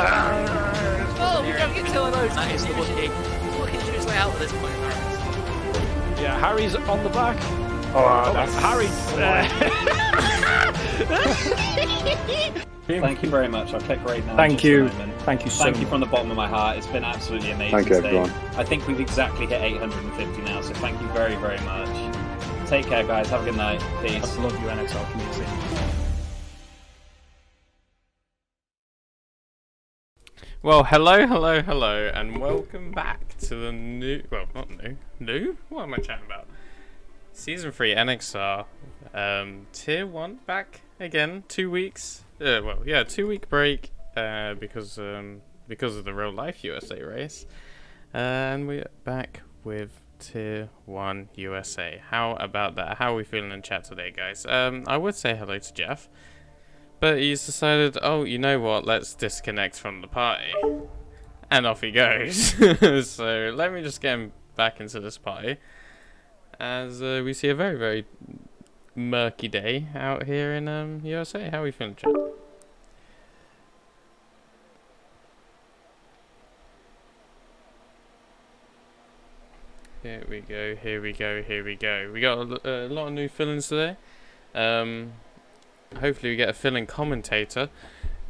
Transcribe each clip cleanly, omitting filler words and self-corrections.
Oh, we don't get two of those. That is the Wookiee. He's looking to his way out at this point. Yeah, Harry's on the back. Oh, that's Harry. Thank you very much. I'll click right now. Thank you. Thank you from the bottom of my heart. It's been absolutely amazing. Thank you, today. everyone. I think we've exactly hit 850 now, so thank you very, very much. Take care, guys. Have a good night. Peace. I love you, NXR community. Well, hello, and welcome back to the new, well, not new? What am I chatting about? Season 3 NXR, Tier 1 back again, 2 weeks, 2-week break, because of the real life USA race, and we're back with Tier 1 USA. How about that? How are we feeling in chat today, guys? I would say hello to Jeff, but he's decided, oh, you know what, let's disconnect from the party. And off he goes. So let me just get him back into this party. As we see a very, very murky day out here in USA. How are we feeling, chat? Here we go. We got a lot of new fill-ins today. Hopefully we get a fill-in commentator.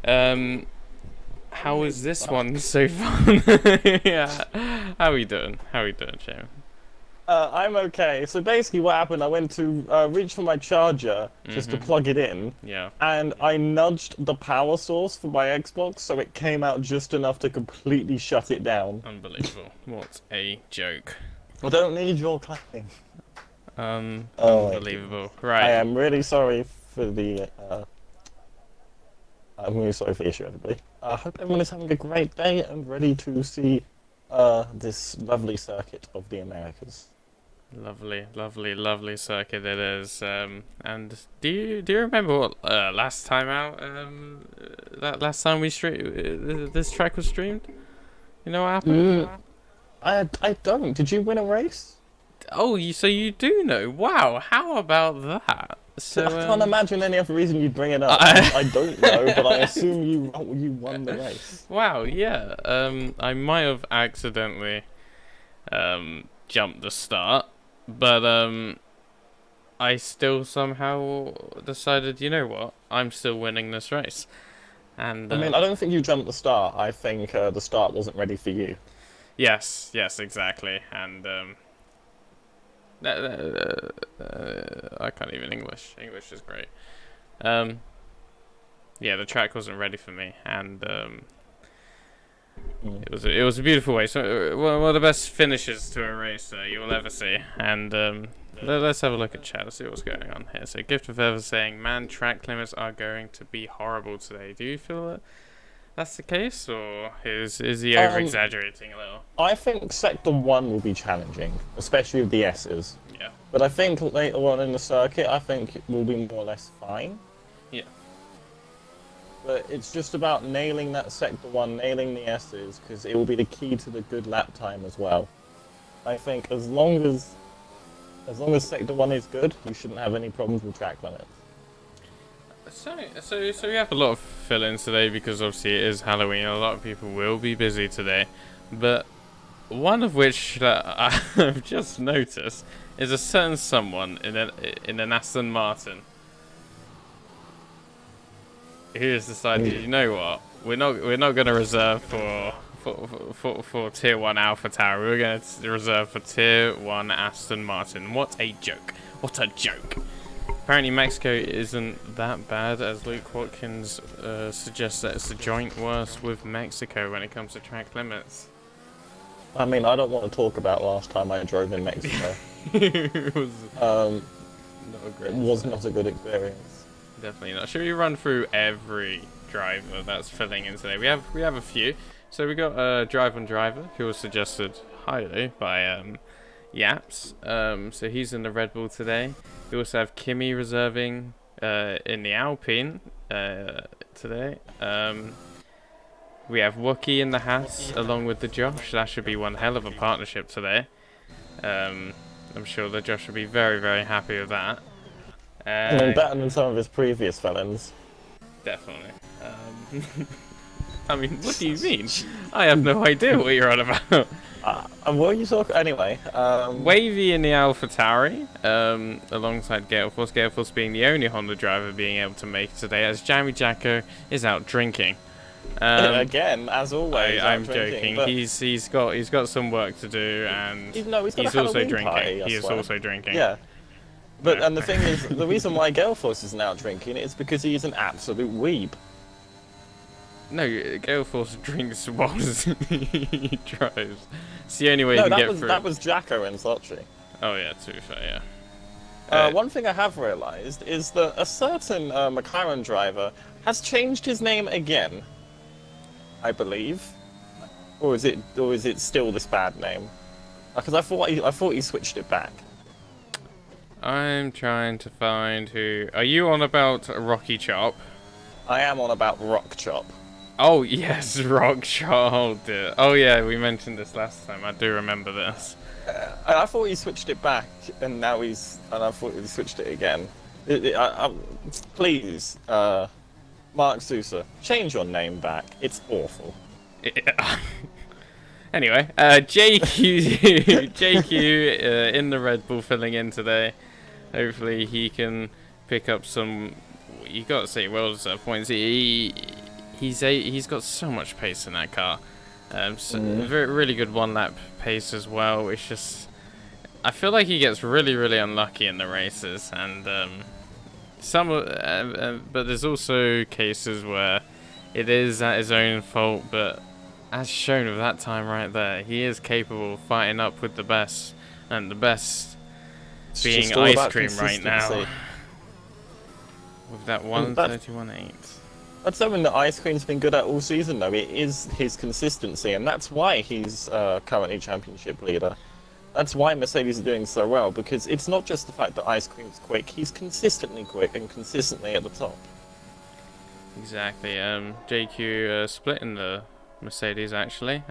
How is this one so fun? Yeah. How are we doing, Jamie? I'm okay. So basically what happened, I went to reach for my charger just to plug it in. Yeah. And I nudged the power source for my Xbox so it came out just enough to completely shut it down. Unbelievable. What a joke. I don't need your clapping. Unbelievable. Right. I am really sorry for the I'm really sorry for the issue, everybody. I hope everyone is having a great day and ready to see this lovely circuit of the Americas. Lovely circuit it is. And do you remember what last time out? That last time we this track was streamed. You know what happened? I don't. Did you win a race? Oh, so you do know? Wow, how about that? So I can't imagine any other reason you'd bring it up. I don't know, but I assume you won the race. Wow, yeah. I might have accidentally jumped the start, but I still somehow decided, you know what? I'm still winning this race. And I mean, I don't think you jumped the start. I think the start wasn't ready for you. Yes, exactly. And I can't even English. English is great. Yeah, the track wasn't ready for me, and it was a beautiful way. So one of the best finishes to a race you will ever see. And let's have a look at chat. Let's see what's going on here. So Gift of Ever saying, "Man, track limits are going to be horrible today." Do you feel that that's the case, or is he over exaggerating a little? I think Sector 1 will be challenging, especially with the S's. Yeah. But I think later on in the circuit, I think it will be more or less fine. Yeah. But it's just about nailing that Sector 1, nailing the S's, because it will be the key to the good lap time as well. I think as long as Sector 1 is good, you shouldn't have any problems with track limits. So we have a lot of fill-ins today because obviously it is Halloween. A lot of people will be busy today, but one of which that I've just noticed is a certain someone in an Aston Martin who has decided, you know what, we're not going to reserve for Tier 1 Alpha Tower. We're going to reserve for Tier 1 Aston Martin. What a joke! What a joke! Apparently Mexico isn't that bad, as Luke Watkins suggests that it's the joint worst with Mexico when it comes to track limits. I mean, I don't want to talk about last time I drove in Mexico. It was not a good experience. Definitely not. Should we run through every driver that's filling in today? We have a few. So we got Drive on Driver, who was suggested highly by Yaps. So he's in the Red Bull today. We also have Kimmy reserving in the Alpine today. We have Wookie in the Haas along with the Josh. That should be one hell of a partnership today. I'm sure that Josh will be very, very happy with that. I mean, better than some of his previous felons. Definitely. I mean, what do you mean? I have no idea what you're on about. And what are you talking? Anyway, Wavy in the AlphaTauri, alongside Gale Force. Gale Force being the only Honda driver being able to make it today, as Jammy Jacko is out drinking. again, as always, I'm out drinking, joking. but He's got some work to do, and he's got a also Halloween drinking. party, I He is swear. also drinking. Yeah. But No. and the thing is, the reason why Gale Force isn't out drinking is because he is an absolute weeb. No, Gale Force drinks whilst he drives. It's the only way No, you can get through. that was Jacko in Sochi. Oh yeah, to be fair, yeah. One thing I have realised is that a certain McLaren driver has changed his name again. I believe, or is it still this bad name? Because I thought he switched it back. I'm trying to find who. Are you on about Rocky Chop? I am on about Rock Chop. Oh yes, Rock Chop. Oh dear. Oh yeah, we mentioned this last time. I do remember this. I thought he switched it back, and now I thought he switched it again. Please, Mark Sousa, change your name back. It's awful. Yeah. Anyway, JQ in the Red Bull filling in today. Hopefully he can pick up some. You got to say, well deserved points. He's got so much pace in that car. Really good one lap pace as well. It's just, I feel like he gets really unlucky in the races, and but there's also cases where it is at his own fault. But as shown with that time right there, he is capable of fighting up with the best, and the best It's being just all Ice about Cream right now. consistency. With that 131.8. That's something that Ice Cream's been good at all season, though. It is his consistency, and that's why he's currently championship leader. That's why Mercedes are doing so well, because it's not just the fact that Ice Cream's quick, he's consistently quick and consistently at the top. Exactly. JQ splitting the Mercedes actually.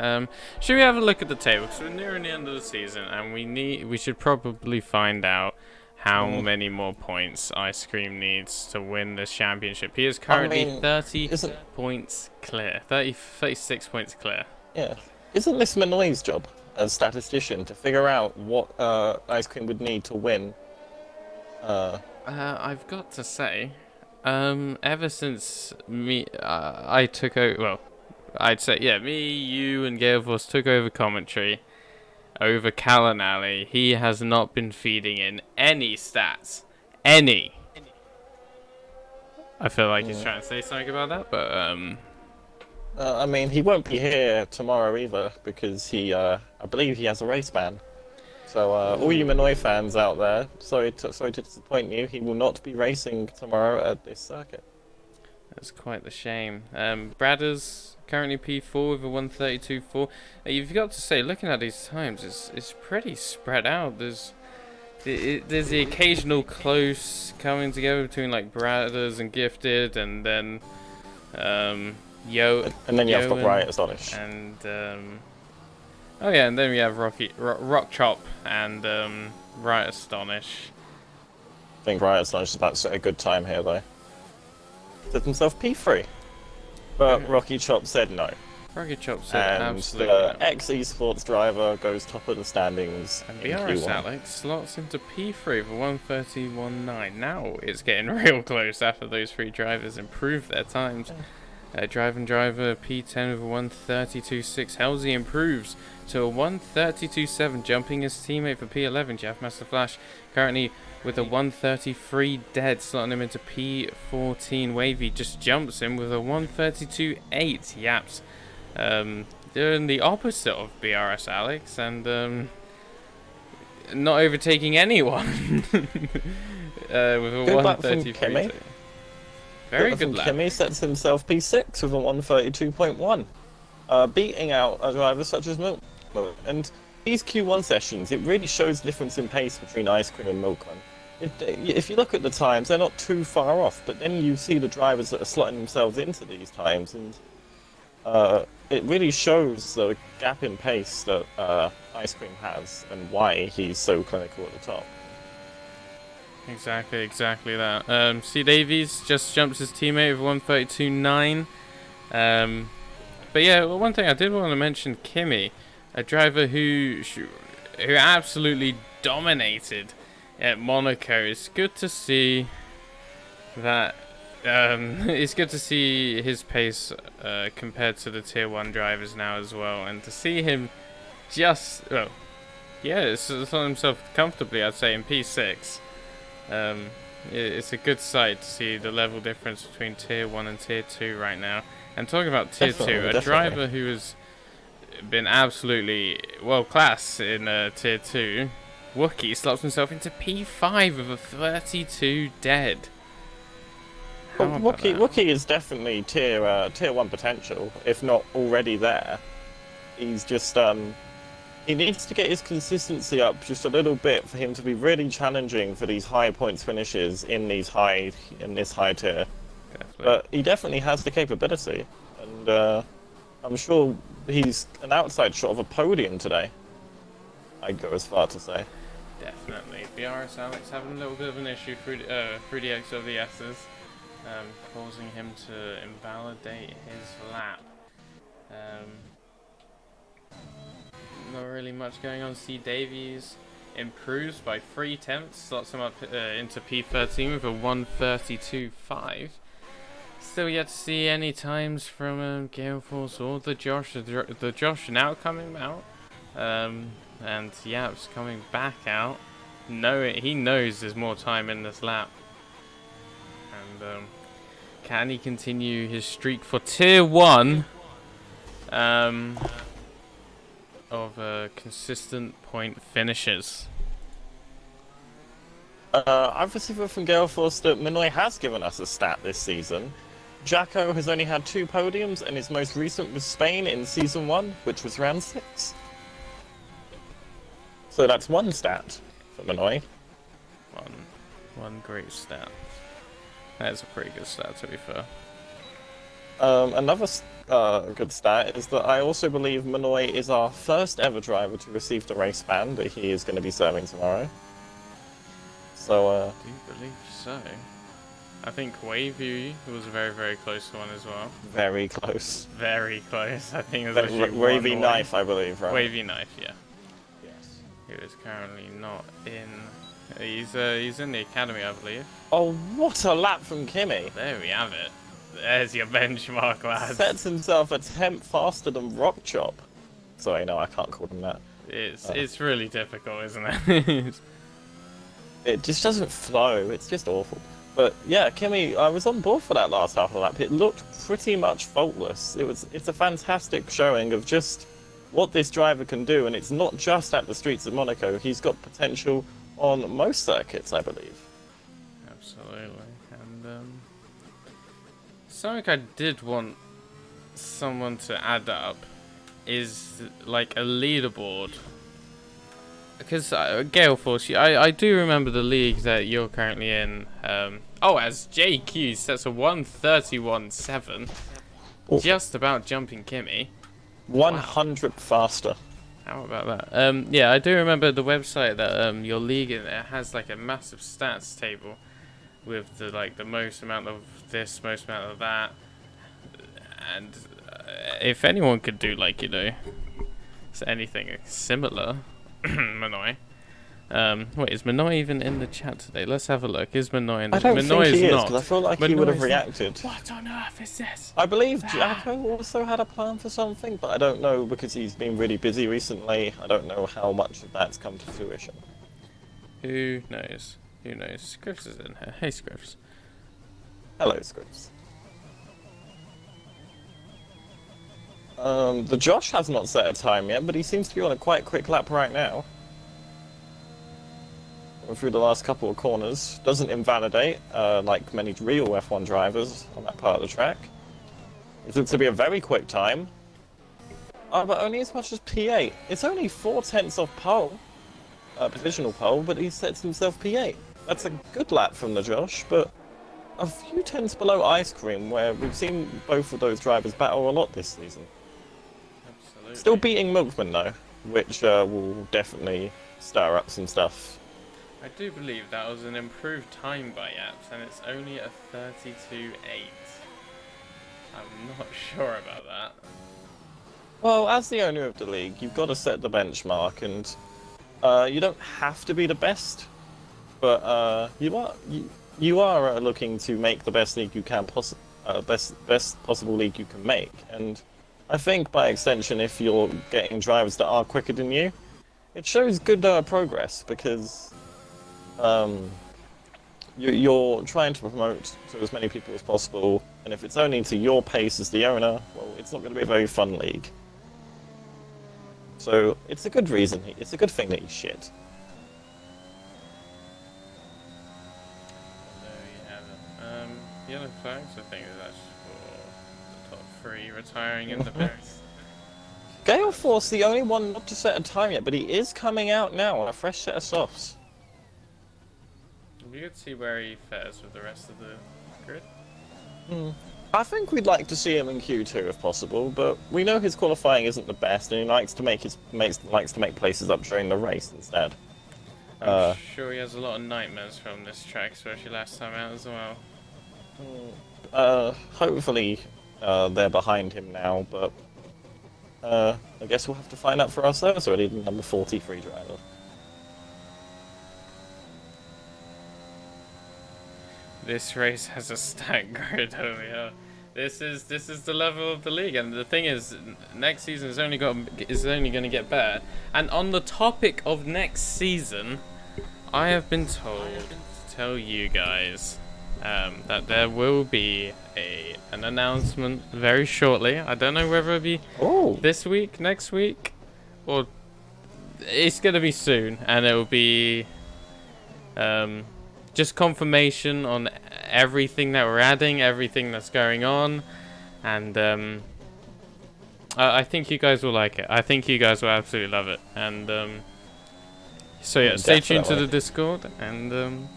Should we have a look at the table? Because we're nearing the end of the season, and we should probably find out how many more points Ice Cream needs to win this championship. He is currently 30 points clear. 36 points clear. Yeah. Isn't this Manoy's job as statistician to figure out what Ice Cream would need to win? I've got to say, ever since I took over, well, I'd say, yeah, me, you, and Gale Force took over commentary over Callan Alley, he has not been feeding in any stats. Any. I feel like he's trying to say something about that, but, I mean, he won't be here tomorrow either, because I believe he has a race ban. So, all you Manoy fans out there, sorry to disappoint you, he will not be racing tomorrow at this circuit. that's quite the shame. Bradders currently P4 with a 132.4. You've got to say, looking at these times, it's pretty spread out. There's the occasional close coming together between like Bradders and Gifted, and then Yo. And then you have Yo got Riot Astonish. And oh yeah, and then we have Rock Chop and Riot Astonish. I think Riot Astonish is about to set a good time here, though. Set himself P3. But Rocky Chop said no. Rocky Chop said And absolutely the no. ex-esports driver goes top of the standings And in BRS Q1. Alex slots into P3 for 131.9. Now it's getting real close after those three drivers improve their times. Driver P10 with a 132.6. Halsey improves to a 132.7, jumping his teammate for P11, Jeff Master Flash, currently with a 133 dead, slotting him into P14. Wavy just jumps him with a 132.8. Yaps. Doing the opposite of BRS Alex, and not overtaking anyone. With a Good lap from 133. Kimmy. Very good lap. Kimmy sets himself P6 with a 132.1, beating out a driver such as Milk. And these Q1 sessions, it really shows the difference in pace between Ice Cream and Milkman. If you look at the times, they're not too far off, but then you see the drivers that are slotting themselves into these times, and it really shows the gap in pace that Ice Cream has and why he's so clinical at the top. Exactly that. C. Davies just jumps his teammate with 132.9. But yeah, well, one thing I did want to mention, Kimi, a driver who absolutely dominated at Monaco. It's good to see that. It's good to see his pace compared to the Tier 1 drivers now as well, and to see him just, well, yeah, it's on himself comfortably, I'd say, in P6. It's a good sight to see the level difference between Tier 1 and Tier 2 right now. And talking about Tier 2, a driver who has been absolutely world class in Tier 2, Wookie slots himself into P5 with a 32 dead. Well, Wookie is definitely tier 1 potential, if not already there. He's just he needs to get his consistency up just a little bit for him to be really challenging for these high points finishes in this high tier. Definitely. But he definitely has the capability, and I'm sure he's an outside shot of a podium today. I'd go as far to say. Definitely. BRS Alex having a little bit of an issue through the X of the S's. Causing him to invalidate his lap. Not really much going on. C. Davies improves by 3/10, slots him up into P13 with a 1:32.5. Still yet to see any times from Gale Force or the Josh. The Josh now coming out, and Yap's coming back out. He knows there's more time in this lap. And can he continue his streak for Tier 1 of consistent point finishes? I've received from Gale Force that Minoy has given us a stat this season. Jacko has only had 2 podiums, and his most recent was Spain in Season 1, which was round 6. So that's 1 stat for Minoy. One great stat. That is a pretty good stat, to be fair. Another good stat is that I also believe Minoy is our first ever driver to receive the race ban that he is going to be serving tomorrow. So, I do believe so. I think Wavy was a very, very close one as well. Very close. Very close. I think it was actually Wavy Knife, I believe, right? Wavy Knife, yeah. Yes. He is currently not in. He's in the academy, I believe. Oh, what a lap from Kimi! There we have it. There's your benchmark, lads. Sets himself a tenth faster than Rock Chop. Sorry, no, I can't call him that. It's really difficult, isn't it? It just doesn't flow. It's just awful. But yeah, Kimi, I was on board for that last half of the lap. It looked pretty much faultless. It's a fantastic showing of just what this driver can do, and it's not just at the streets of Monaco. He's got potential on most circuits, I believe. Absolutely. And something I did want someone to add up is like a leaderboard. Because Gale Force, I do remember the league that you're currently in. As JQ sets a 1:31.7, just about jumping Kimi. 100 faster. How about that? Yeah, I do remember the website that your league in there has like a massive stats table with the most amount of this, most amount of that, and if anyone could do anything similar. Minoy. Wait, is Minoy even in the chat today? Let's have a look. Is Minoy in the I don't Minoy think he is, not. because I feel like he would have reacted. What on earth is this? I believe Jacko also had a plan for something, but I don't know because he's been really busy recently. I don't know how much of that's come to fruition. Who knows? Who knows? Scripps is in here. Hey, Scripps. Hello, Scripps. The Josh has not set a time yet, but he seems to be on a quite quick lap right now. Going through the last couple of corners. Doesn't invalidate, like many real F1 drivers on that part of the track. It looks to be a very quick time. But only as much as P8. It's only 4/10 off pole, provisional pole, but he sets himself P8. That's a good lap from the Josh, but a few tenths below Ice Cream, where we've seen both of those drivers battle a lot this season. Absolutely. Still beating Milkman though, which will definitely stir up some stuff. I do believe that was an improved time by Yaps, and it's only a 32.8. I'm not sure about that. Well, as the owner of the league, you've got to set the benchmark, and you don't have to be the best, but you are looking to make the best league you can best possible league you can make. And I think by extension, if you're getting drivers that are quicker than you, it shows good progress because you're trying to promote to as many people as possible. And if it's only to your pace as the owner, well, it's not going to be a very fun league. So it's a good reason. It's a good thing that he's shit. There you have it. Yellow flags, I think, is actually for the top 3 retiring in the pairs. Gale Force, the only one not to set a time yet, but he is coming out now on a fresh set of softs. You could see where he fares with the rest of the grid. I think we'd like to see him in Q2 if possible, but we know his qualifying isn't the best, and he likes to make places up during the race instead. I'm sure he has a lot of nightmares from this track, especially last time out as well. Hopefully they're behind him now, but I guess we'll have to find out for ourselves already. Number 43 driver. This race has a stacked grid over here. This is the level of the league, and the thing is, next season is only going to get better. And on the topic of next season, I have been told to tell you guys that there will be an announcement very shortly. I don't know whether it'll be this week, next week, or it's going to be soon, and it will be just confirmation on everything that we're adding, everything that's going on, and I think you guys will like it. I think you guys will absolutely love it. And so yeah, stay tuned to the Discord, and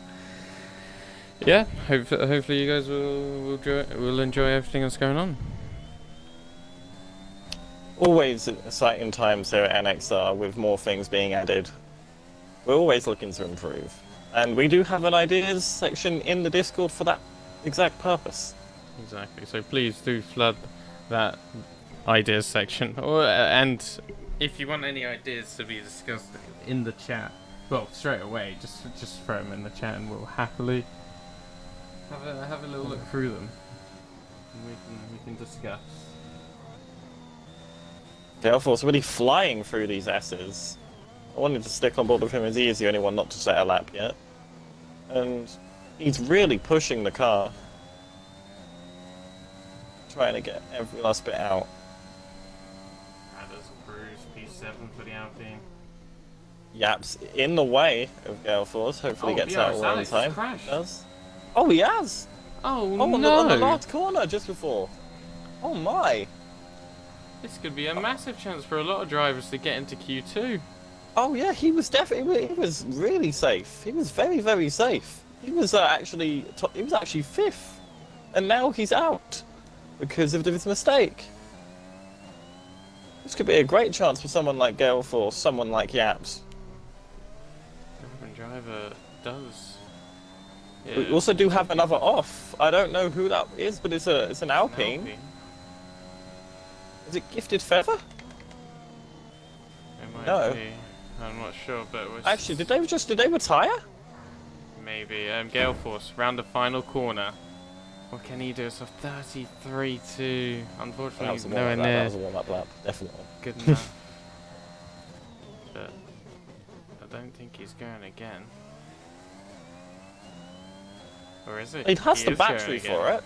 yeah, hopefully you guys will enjoy everything that's going on. Always exciting times here at NXR with more things being added. We're always looking to improve. And we do have an ideas section in the Discord for that exact purpose. Exactly. So please do flood that ideas section. And if you want any ideas to be discussed in the chat, well, straight away, just throw them in the chat, and we'll happily have a little look through them, and we can discuss. Gale Force really flying through these S's. I wanted to stick on board with him as he is the only one not to set a lap yet. And he's really pushing the car. Trying to get every last bit out. Adders Cruise, P7 for the Alpine. Yaps in the way of Gale Force. Hopefully gets out all in time. Does. Oh, he has! Oh, no! On the last corner just before. Oh my! This could be a massive chance for a lot of drivers to get into Q2. Oh yeah, he was really safe. He was very, very safe. He was actually fifth, and now he's out because of his mistake. This could be a great chance for someone like Gale Force, someone like Yaps. The driver does. Yeah. We also do have another off. I don't know who that is, but it's an Alpine. Is it Gifted Feather? It might No. be. I'm not sure, but actually, did they retire? Maybe. Gale Force round the final corner. What can he do? It's a 33-2. Unfortunately, nowhere near. That was a warm-up lap, definitely. Good enough. But I don't think he's going again. Or is it? He has the battery for it.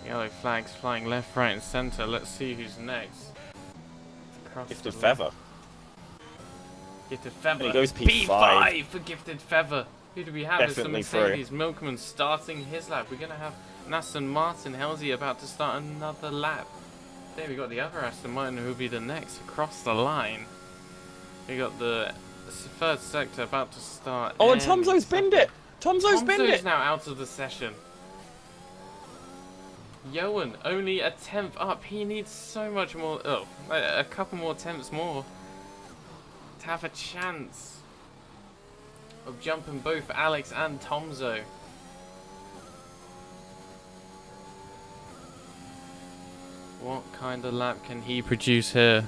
Yellow flags flying left, right, and centre. Let's see who's next. Gifted Feather. Gifted Feather. And he goes P5 for Gifted Feather. Who do we have? Definitely It's the Mercedes Milkman starting his lap. We're going to have an Aston Martin Halsey about to start another lap. There we got the other Aston Martin who will be the next across the line. We got the third sector about to start. Oh, and Tomzo's binned it! Tomzo's binned it! now out of the session. Yoan, only a 10th up. He needs so much more. Oh, a couple more attempts more to have a chance of jumping both Alex and Tomzo. What kind of lap can he produce here?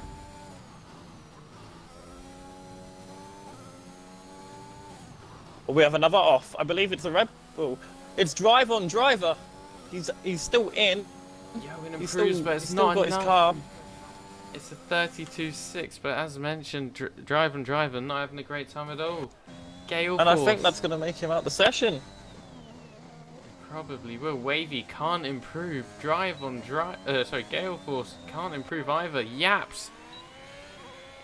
We have another off. I believe it's a Red Bull. It's drive on driver. He's still in. Yo, it He's improves, still, but it's he's still not got enough. his car. It's a 32.6, but as mentioned, drive and driver not having a great time at all. Gale And Force. I think that's going to make him out the session. Probably will. Wavy can't improve. Drive on drive. Gale Force can't improve either. Yaps.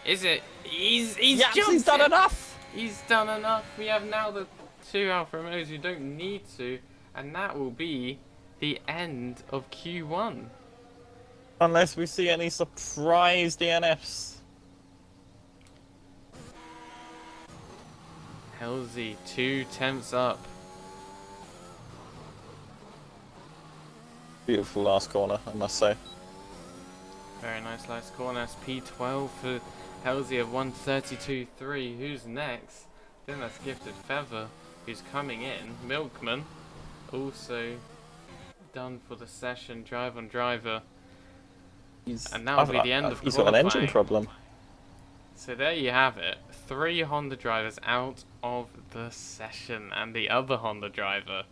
Is it? He's Yaps, jumped he's done it. enough. He's done enough. We have now the 2 Alfa Romeos who don't need to, and that will be the end of Q1. Unless we see any surprise DNFs. Halsey, 2 tenths up. Beautiful last corner, I must say. Very nice last corner. That's P12 for Halsey of 132.3. Who's next? Then that's Gifted Feather, who's coming in. Milkman, also done for the session. Drive on driver. And that will be the end of He's qualifying. got an engine problem. So there you have it. 3 Honda drivers out of the session, and the other Honda driver,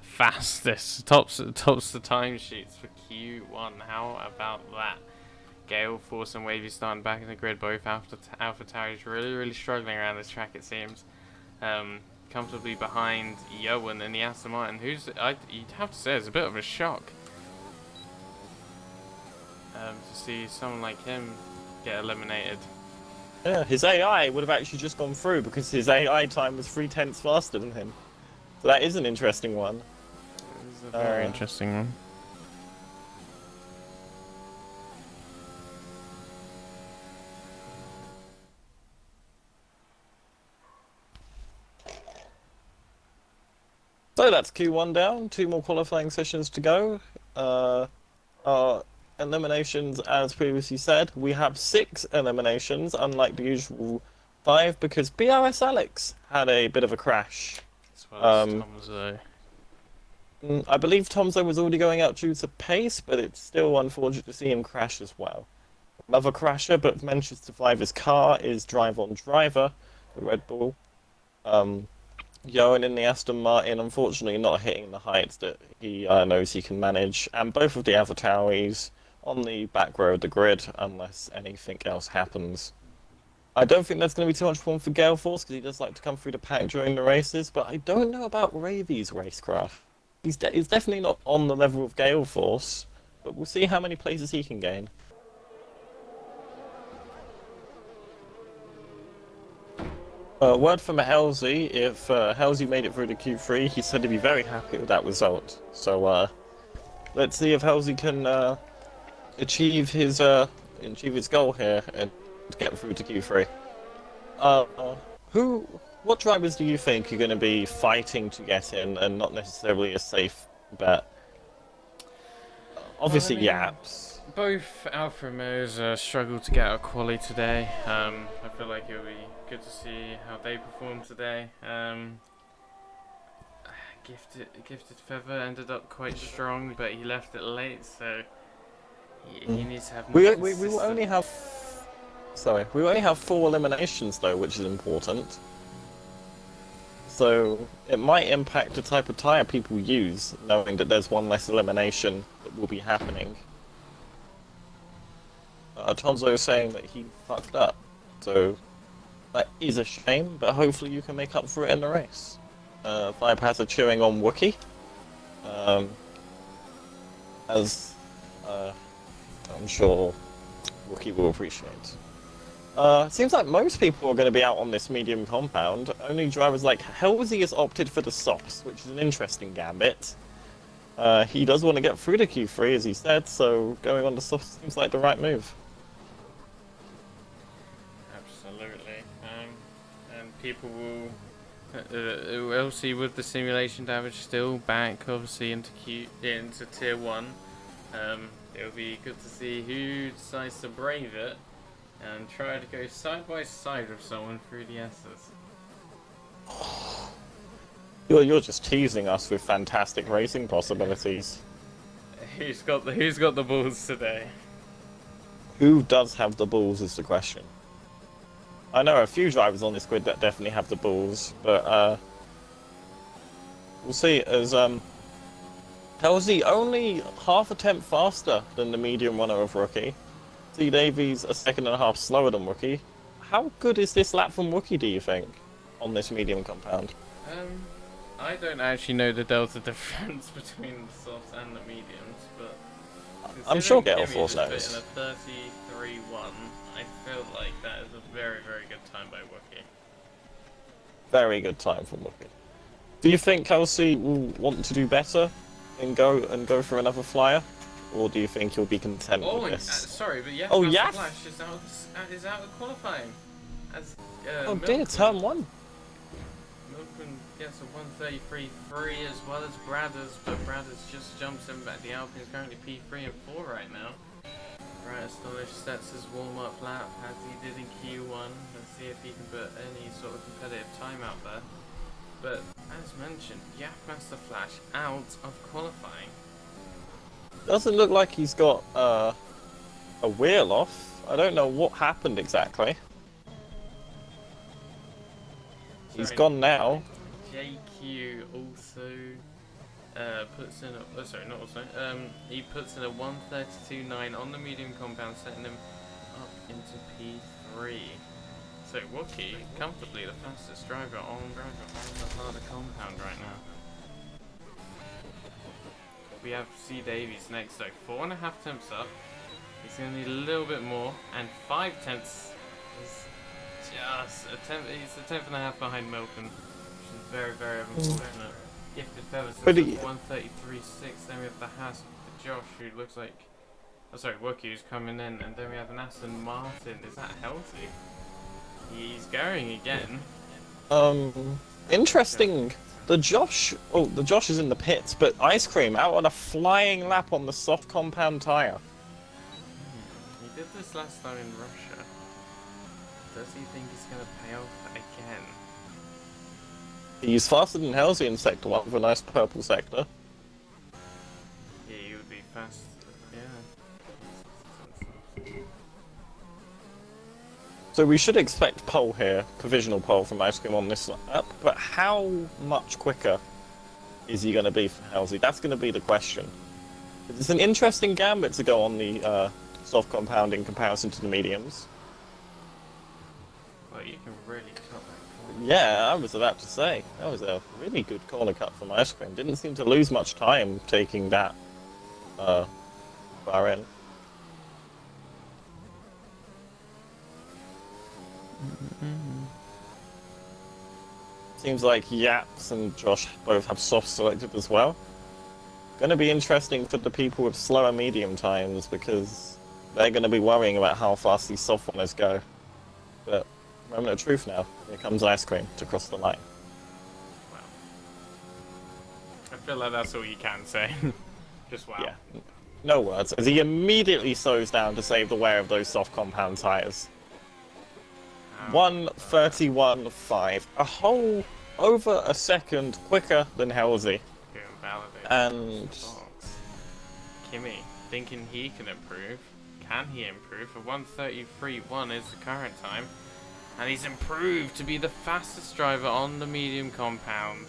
fastest, tops the timesheets for Q1. How about that? Gale Force and Wavy starting back in the grid. Both Alpha Tauris really struggling around this track, it seems. Comfortably behind Yoan in the Aston Martin, who's you'd have to say is a bit of a shock. To see someone like him get eliminated. Yeah, his AI would have actually just gone through because his AI time was 3 tenths faster than him. So that is an interesting one. This is a very interesting one. So that's Q1 down, 2 more qualifying sessions to go. Our eliminations, as previously said, we have 6 eliminations, unlike the usual 5, because BRS Alex had a bit of a crash. As well as Tomzo. I believe Tomzo was already going out due to pace, but it's still unfortunate to see him crash as well. Another crasher, but managed to survive his car, is Drive on Driver, the Red Bull. Yoan in the Aston Martin, unfortunately not hitting the heights that he knows he can manage, and both of the AlphaTauris on the back row of the grid, unless anything else happens. I don't think there's going to be too much fun for Gale Force, because he does like to come through the pack during the races, but I don't know about Ravy's racecraft. He's definitely not on the level of Gale Force, but we'll see how many places he can gain. Word from Halsey, if Halsey made it through to Q3, he said he'd be very happy with that result. So let's see if Halsey can achieve his goal here and get through to Q3. What drivers do you think are going to be fighting to get in and not necessarily a safe bet? Obviously, Yaps. Both Alfa Romeos struggled to get out of quali today. I feel like it'll be good to see how they perform today. Gifted Feather ended up quite strong, but he left it late, so he needs to have more We will only have. Sorry, we only have 4 eliminations though, which is important. So it might impact the type of tyre people use, knowing that there's 1 less elimination that will be happening. Tonzo is saying that he fucked up, so that is a shame, but hopefully you can make up for it in the race. Vipass are chewing on Wookie, as I'm sure Wookie will appreciate. Seems like most people are going to be out on this medium compound. Only drivers like Halsey has opted for the softs, which is an interesting gambit. He does want to get through to Q3, as he said, so going on the softs seems like the right move. Absolutely. And people will obviously with the simulation damage still back obviously into tier 1. It'll be good to see who decides to brave it and try to go side by side with someone through the S's. You're just teasing us with fantastic racing possibilities. Who's got the balls today? Who does have the balls is the question. I know a few drivers on this grid that definitely have the balls, but we'll see. As Halsey only half a tenth faster than the medium runner of Rookie. C. Davies a second and a half slower than Rookie. How good is this lap from Rookie, do you think, on this medium compound? I don't actually know the delta difference between the softs and the mediums, but I'm sure considering Gale Kimmy Force just knows. put in a 33-1, I feel like that is a very, very good time by Wookie. Very good time from Rookie. Do you think Kelsey will want to do better and go for another flyer, or do you think he'll be content with this? Sorry, but yeah, yeah. Flash is out of qualifying. As Oh dear, turn one. Milkman gets a 133.3 as well as Bradders, but Bradders just jumps in back. The Alpine is currently P3 and 4 right now. Right, Astonish sets his warm-up lap as he did in Q1. Let's see if he can put any sort of competitive time out there. But as mentioned, Yachtmaster Flash out of qualifying. Doesn't look like he's got a wheel off. I don't know what happened exactly. He's gone now. JQ also puts in a, sorry, not also, he puts in a 132.9 on the medium compound, setting him up into P3. So Wookie, comfortably the fastest driver on the harder compound right now. We have C. Davies next, so 4.5 tenths up. He's going to need a little bit more, and 5 tenths is just a tenth. He's a tenth and a half behind Milton, which is very, very unfortunate. Gifted Feathers is 133.6. Then we have the Haas for Josh, who looks like, oh sorry, Wookie who's coming in, and then we have an Aston Martin. Is that healthy? He's going again. Interesting. The Josh is in the pits, but Ice Cream out on a flying lap on the soft compound tire. He did this last time in Russia. Does he think he's going to pay off again? He's faster than Halsey in Sector 1 with a nice purple sector. Yeah, he would be fast. Yeah. So we should expect pole here, provisional pole from Ice Cream on this lap, but how much quicker is he going to be from Halsey? That's going to be the question. It's an interesting gambit to go on the soft compound in comparison to the mediums. Well, you can really cut that corner. Yeah, I was about to say, that was a really good corner cut from Ice Cream. Didn't seem to lose much time taking that far in. Seems like Yaps and Josh both have soft selected as well. Going to be interesting for the people with slower medium times because they're going to be worrying about how fast these soft runners go. But moment of truth now. Here comes Ice Cream to cross the line. Wow. I feel like that's all you can say. Just wow. Yeah. No words, as he immediately slows down to save the wear of those soft compound tyres. 1:31.5, a whole over a second quicker than Halsey. And Kimmy thinking he can improve. Can he improve? A 1:33.1 is the current time, and he's improved to be the fastest driver on the medium compound,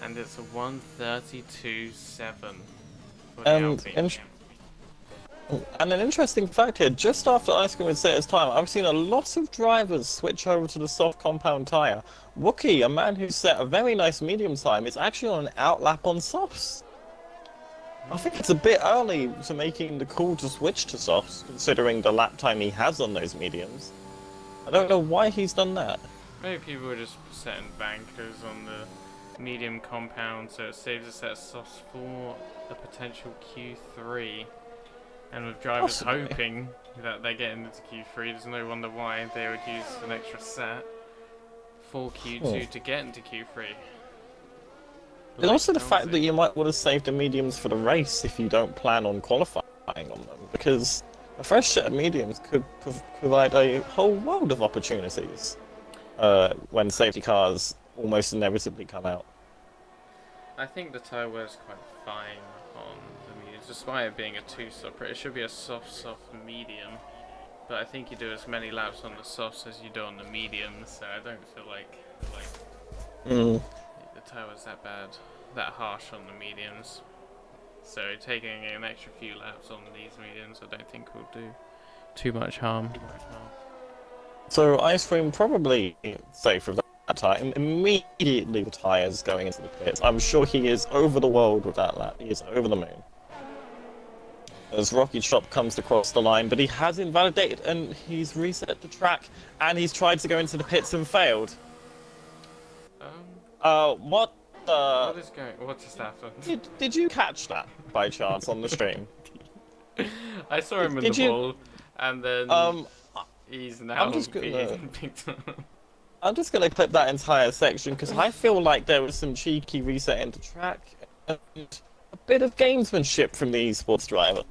and it's a 1:32.7 for the Alpine. And an interesting fact here, just after Ice Cream had set his time, I've seen a lot of drivers switch over to the soft compound tyre. Wookie, a man who set a very nice medium time, is actually on an outlap on softs. I think it's a bit early to making the call to switch to softs, considering the lap time he has on those mediums. I don't know why he's done that. Maybe people are just setting bankers on the medium compound, so it saves a set of softs for a potential Q3. And with drivers hoping that they get into Q3, there's no wonder why they would use an extra set for Q2 to get into Q3. And also the fact that you might want to save the mediums for the race if you don't plan on qualifying on them, because a fresh set of mediums could provide a whole world of opportunities when safety cars almost inevitably come out. I think the tyre wear is quite fine on the mediums. despite it being a two-stopper, it should be a soft medium. But I think you do as many laps on the softs as you do on the mediums, so I don't feel like the tyre was that bad, that harsh on the mediums. So taking an extra few laps on these mediums, I don't think will do too much harm. So Ice Cream probably safe with that time. Immediately the tyres going into the pits. I'm sure he is over the world with that lap. He is over the moon. As Rocky Chop comes across the line, but he has invalidated and he's reset the track and he's tried to go into the pits and failed. What the... What just happened? Did you catch that by chance on the stream? I saw him in the ball, and then he's now being picked up. I'm just gonna clip that entire section because I feel like there was some cheeky reset into track and a bit of gamesmanship from the esports driver.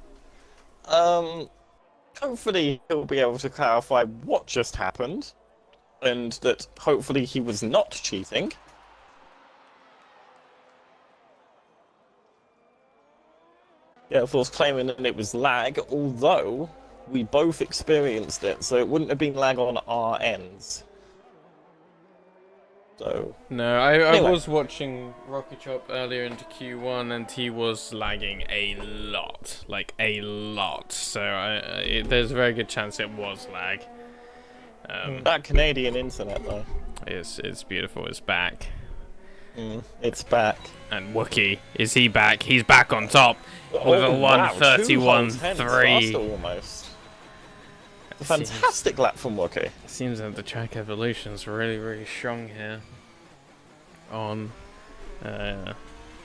Hopefully he'll be able to clarify what just happened, and that hopefully he was not cheating. Yeah, of course, claiming that it was lag, although we both experienced it, so it wouldn't have been lag on our ends. So... No, I was watching Rocky Chop earlier into Q1, and he was lagging a lot. Like, a lot. So there's a very good chance it was lag. That Canadian internet, though. It's beautiful, it's back. It's back. And Wookie, is he back? He's back on top with a 1:31.3. Almost. A fantastic lap from Wookie. It seems that the track evolution's really strong here on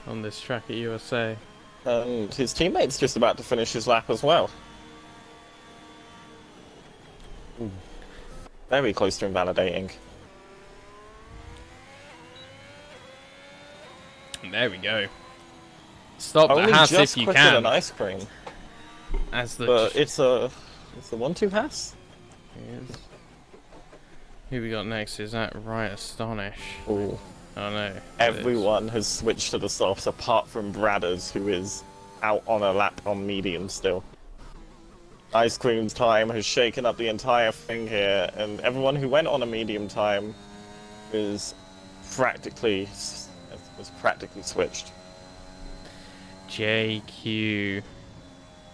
this track at USA. And his teammate's just about to finish his lap as well. Ooh. Very close to invalidating. There we go. Stop Only the Haas just if you quicker can. than Ice Cream. But it's a 1-2 Haas. Yes. Who we got next? Is that right? Astonish. Ooh. Oh no. Everyone has switched to the softs apart from Bradders, who is out on a lap on medium still. Ice Cream's time has shaken up the entire thing here, and everyone who went on a medium time was practically switched. JQ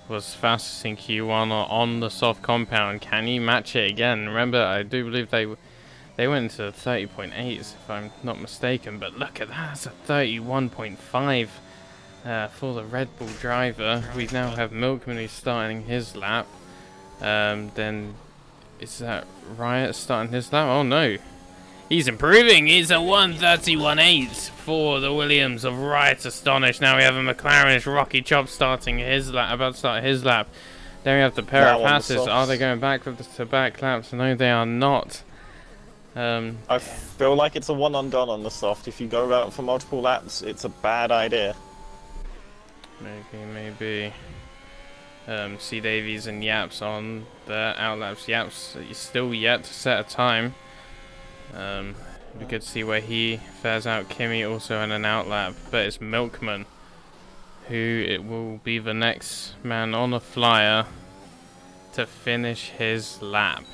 was fastest in Q1 on the soft compound. Can he match it again? Remember, I do believe they went to 30.8s if I'm not mistaken, but look at that, that's a 31.5 for the Red Bull driver. We now have Milkman who's starting his lap. Then is that Riot starting his lap? Oh no. He's improving. He's a 1:31.8 for the Williams of Riot Astonish. Now we have a McLaren Rocky Chop starting his lap, about to start his lap. Then we have the pair of passes. Are they going back to back laps? No, they are not. I feel like it's a one and done on the soft. If you go out for multiple laps, it's a bad idea. Maybe. C Davies and Yaps on the outlaps. Yaps is still yet to set a time. We could see where he fares out. Kimmy also in an outlap, but it's Milkman who it will be the next man on a flyer to finish his lap.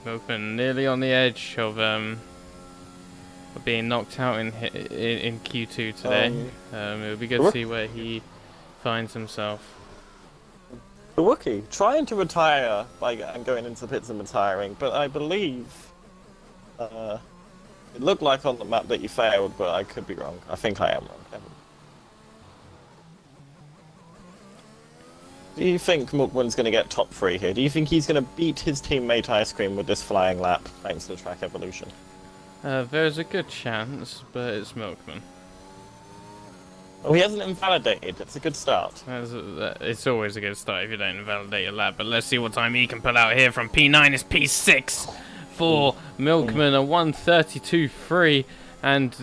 Milkman nearly on the edge of being knocked out in Q2 today. It would be good to see where he finds himself. The Wookiee trying to retire by going into the pits and retiring, but I believe it looked like on the map that you failed, but I could be wrong. I think I am wrong. Do you think Milkman's going to get top 3 here? Do you think he's going to beat his teammate Ice Cream with this flying lap thanks to the track evolution? There's a good chance, but it's Milkman. Well, he hasn't invalidated. It's a good start. It's always a good start if you don't invalidate your lap, but let's see what time he can pull out here from P9 is P6 for Milkman, a 1:32.3. And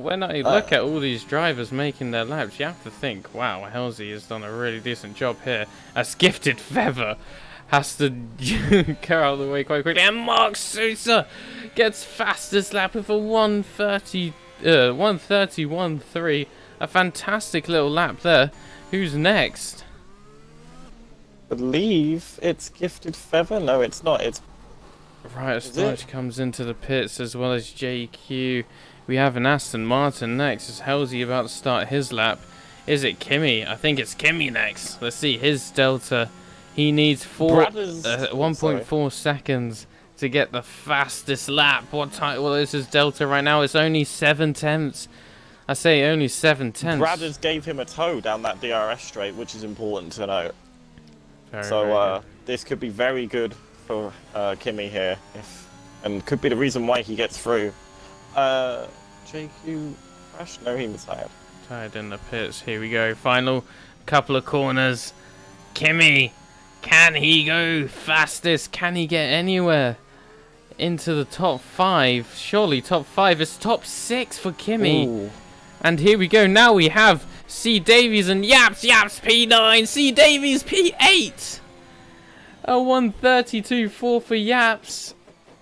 when I look at all these drivers making their laps, you have to think, wow, Halsey has done a really decent job here. As Gifted Feather has to go out of the way quite quickly. And Mark Sousa gets fastest lap with a 1:31.3. A fantastic little lap there. Who's next? Believe it's Gifted Feather. No, it's not. It's Right, Is Staunch it? comes into the pits as well as JQ. We have an Aston Martin next. Is Halsey about to start his lap? Is it Kimmy? I think it's Kimmy next. Let's see his delta. He needs Brothers. 1.4 seconds to get the fastest lap. What time? Well, this is delta right now. It's only 7/10. I say only 7/10. Brothers gave him a toe down that DRS straight, which is important to note. Very, So very good. this could be very good for Kimmy here, and could be the reason why he gets through. JQ crashed? No, he was tired. Tied in the pits. Here we go. Final couple of corners. Kimmy, can he go fastest? Can he get anywhere into the top 5? Surely top 5. It's top 6 for Kimmy. Ooh. And here we go. Now we have C. Davies and Yaps. Yaps P9. C. Davies P8. A 132.4 for Yaps.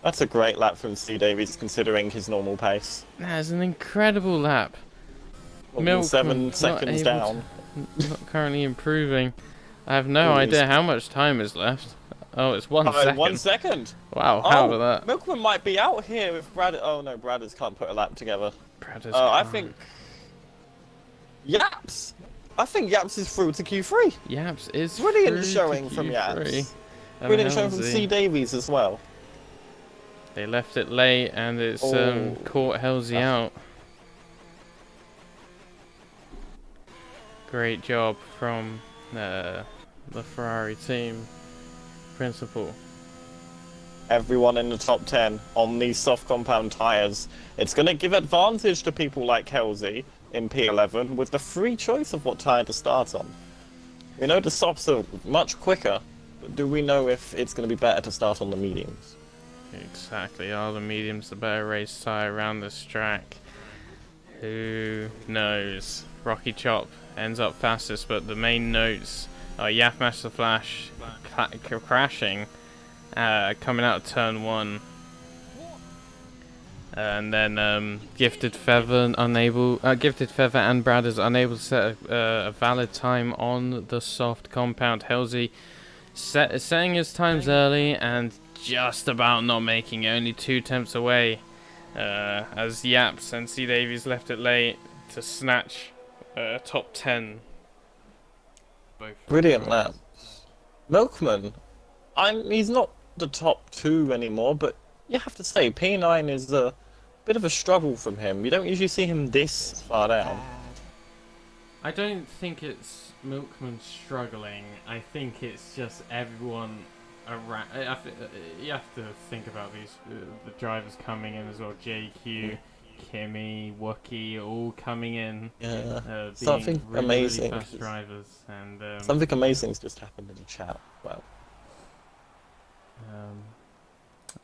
That's a great lap from C. Davies considering his normal pace. That's an incredible lap. More than Milk 7 not seconds able down. Not currently improving. I have no Ooh, idea how much time is left. Oh, it's 1 Oh, second. 1 second. Wow, how Oh, about that? Milkman might be out here if Brad. Oh no, Bradders can't put a lap together. Bradders I can't. think Yaps. I think Yaps is through to Q3. Yaps is Brilliant through to showing from Q3. Yaps. And Brilliant showing from Halsey. C. Davies as well. They left it late and it's Oh. caught Halsey out. Great job from the Ferrari team principal. Everyone in the top 10 on these soft compound tyres. It's going to give advantage to people like Halsey in P11 with the free choice of what tyre to start on. We know the softs are much quicker, but do we know if it's going to be better to start on the mediums? Exactly. Are the mediums the better race tyre around this track? Who knows? Rocky Chop ends up fastest, but the main notes are Yaf Master Flash crashing, coming out of turn 1. And then Gifted Feather and Brad is unable to set a valid time on the soft compound. Halsey setting his times early and just about not making it, only 2 attempts away. As Yaps and C. Davies left it late to snatch top 10. Both Brilliant lap. Milkman, he's not the top 2 anymore, but you have to say P9 is a bit of a struggle from him. You don't usually see him this far down. I don't think it's Milkman struggling. I think it's just everyone around. You have to think about these the drivers coming in as well. JQ, Kimmy, Wookie, all coming in. Yeah. Being Something really, amazing. really fast drivers, and Something amazing's just happened in the chat. Well,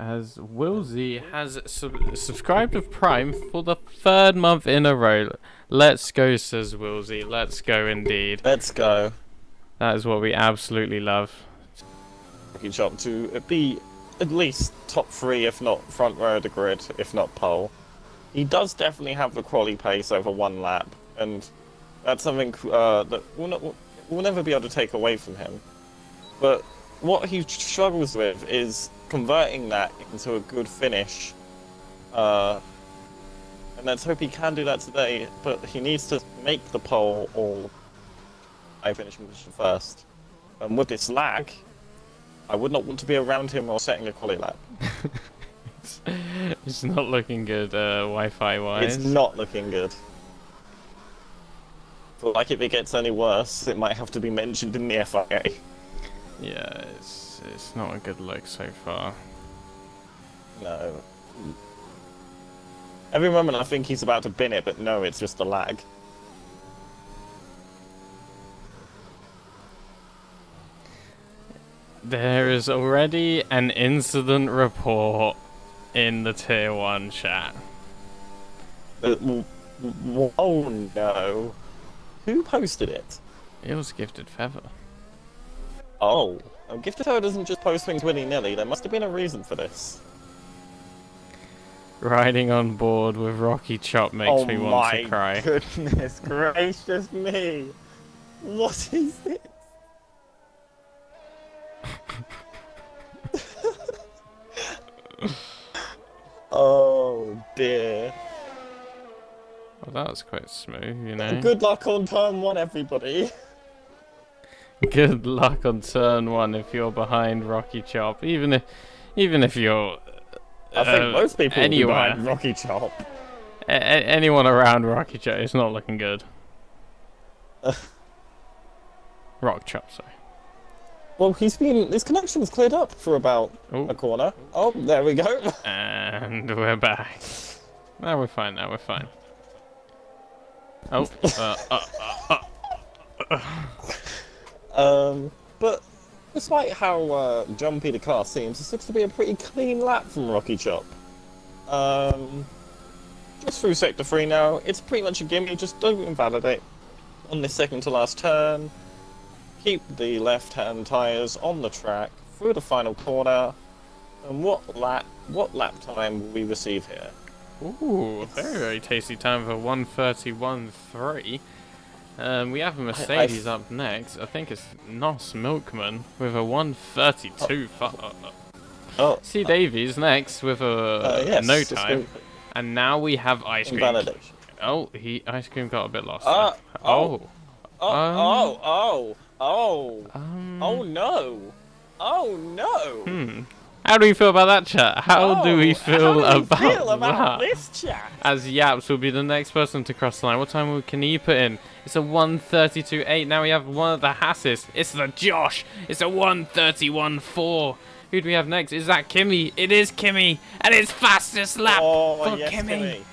as Wilsey has subscribed with Prime for the 3rd month in a row. Let's go, says Wilsey. Let's go indeed. let's go. That is what we absolutely love. Rocky Chop to be at least top 3, if not front row of the grid, if not pole. He does definitely have the quali pace over 1 lap, and that's something that we'll never be able to take away from him. But what he struggles with is converting that into a good finish. And let's hope he can do that today, but he needs to make the pole or I finish position first. And with this lag, I would not want to be around him or setting a quali lap. It's not looking good, Wi-Fi wise. It's not looking good. But like if it gets any worse, it might have to be mentioned in the FIA. Yeah, it's not a good look so far. No. Every moment I think he's about to bin it, but no, it's just a lag. There is already an incident report in the tier 1 chat. Oh no. Who posted it? It was Gifted Feather. Oh. Gifted Feather doesn't just post things willy-nilly. There must have been a reason for this. Riding on board with Rocky Chop makes me want to cry. Oh my goodness gracious me! What is this? Oh dear. Well, that was quite smooth, you know. Good luck on turn 1, everybody. Good luck on turn 1 if you're behind Rocky Chop. Even if you're I think most people will be anywhere. behind Rocky Chop. Anyone around Rocky Chop, it's not looking good. Rock Chop, sorry. Well, his connection's cleared up for about Ooh. a corner. Oh, there we go. And we're back. Now we're fine. Oh. But despite how jumpy the car seems, this looks to be a pretty clean lap from Rocky Chop. Just through Sector 3 now. It's pretty much a gimme, just don't invalidate on this second to last turn. Keep the left-hand tyres on the track through the final corner. And what lap time will we receive here? Ooh, a very, very tasty time for 1:31.3. We have a Mercedes up next. I think it's Nos Milkman with a 1:32. Oh, C Davies next with a yes, no time. And now we have Ice Cream. invalidation. Oh, Ice Cream got a bit lost. Oh no! Oh no! How do we feel about that, chat? How do we feel about that? this, chat? As Yaps will be the next person to cross the line. What time can he put in? It's a 1:32.8. Now we have one of the Hasses. It's the Josh. It's a 1:31.4. Who do we have next? Is that Kimmy? It is Kimmy. And it's fastest lap for yes, Kimmy.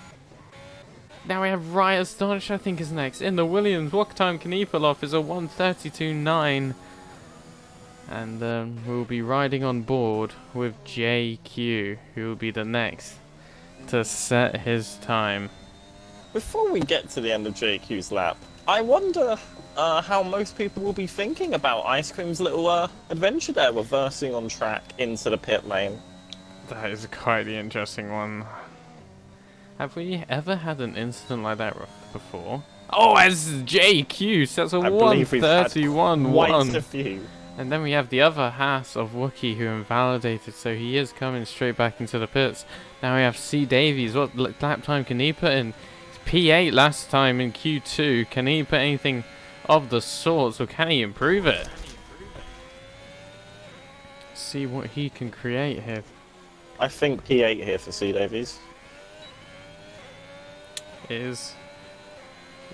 Now we have Riot Astonish, I think, is next. In the Williams, what time can he pull off? Is a 1:32.9. And we'll be riding on board with JQ, who will be the next to set his time. Before we get to the end of JQ's lap, I wonder how most people will be thinking about Ice Cream's little adventure there, reversing on track into the pit lane. That is quite the interesting one. Have we ever had an incident like that before? Oh, as JQ sets a 1:31.1. Quite a few. And then we have the other Haas of Wookiee who invalidated, so he is coming straight back into the pits. Now we have C Davies. What lap time can he put in? It's P8 last time in Q2. Can he put anything of the sorts, or can he improve it? See what he can create here. I think P8 here for C Davies. Is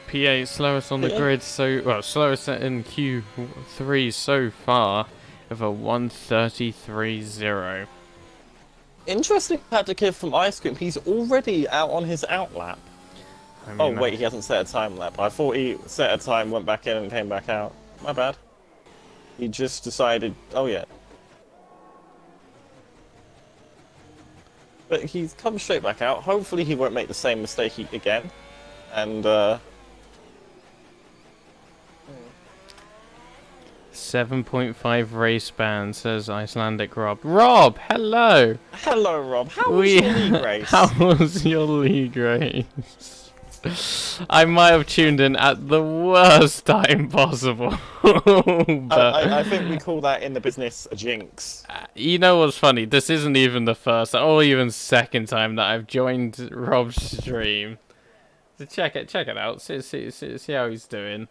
P8 slowest on the grid, slowest in Q3 so far, with a 1:33.0. Interesting tactic here from Ice Cream. He's already out on his outlap. I mean, Oh wait, he hasn't set a time lap. I thought he set a time, went back in and came back out. My bad. He just decided, oh yeah. But he's come straight back out. Hopefully he won't make the same mistake again. And 7.5 race ban, says Icelandic Rob. Rob, hello! hello Rob, how was your league race? How was your league race? I might have tuned in at the worst time possible. But I think we call that in the business a jinx. you know what's funny? This isn't even the first or even second time that I've joined Rob's stream. So check it out. See how he's doing.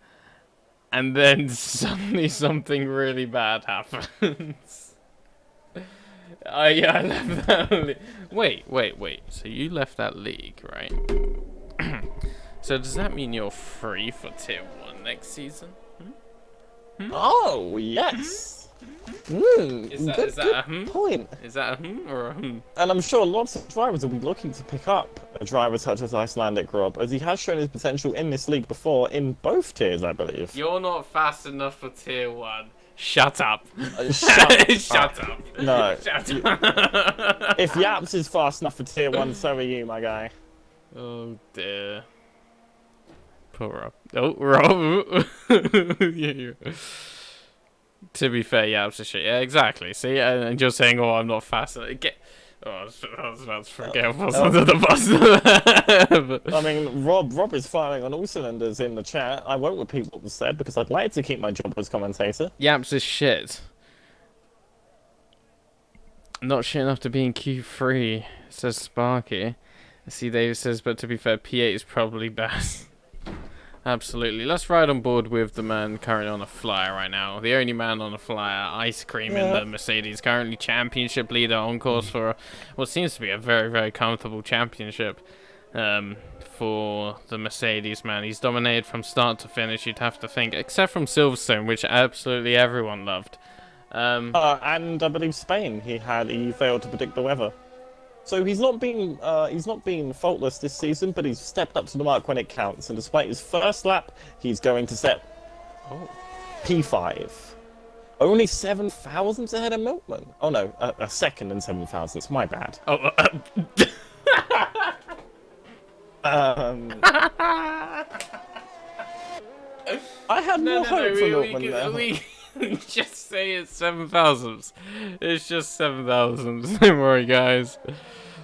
And then suddenly something really bad happens. I left that league. Wait. So you left that league, right? So does that mean you're free for Tier 1 next season? Oh, yes. Is that a point. Is that a or a And I'm sure lots of drivers will be looking to pick up a driver such as Icelandic Rob, as he has shown his potential in this league before in both tiers, I believe. You're not fast enough for Tier 1. Shut up. Shut up. No. Shut up. If Yaps is fast enough for Tier 1, so are you, my guy. Oh dear. Poor Rob. Oh, Rob. Yeah. To be fair, Yaps is shit. Yeah, exactly. See, and you're saying, "Oh, I'm not fast." Oh, I was about to forget I was under the bus. I mean, Rob is firing on all cylinders in the chat. I won't repeat what was said because I'd like to keep my job as commentator. Yaps is shit. Not shit enough to be in Q3, says Sparky. C. Davis says, but to be fair, P8 is probably best. Absolutely. Let's ride on board with the man currently on a flyer right now. The only man on a flyer, Ice Cream in the Mercedes, currently championship leader on course for what seems to be a very, very comfortable championship for the Mercedes, man. He's dominated from start to finish, you'd have to think, except from Silverstone, which absolutely everyone loved. And I believe Spain, he failed to predict the weather. So he's not been faultless this season, but he's stepped up to the mark when it counts. And despite his first lap, he's going to set P5. Only 7 thousandths ahead of Milkman. Oh no, a second and 7 thousandths. My bad. Oh, I had more hope for Milkman there. We just say it's 7 thousandths. It's just 7 thousandths. Don't worry, guys.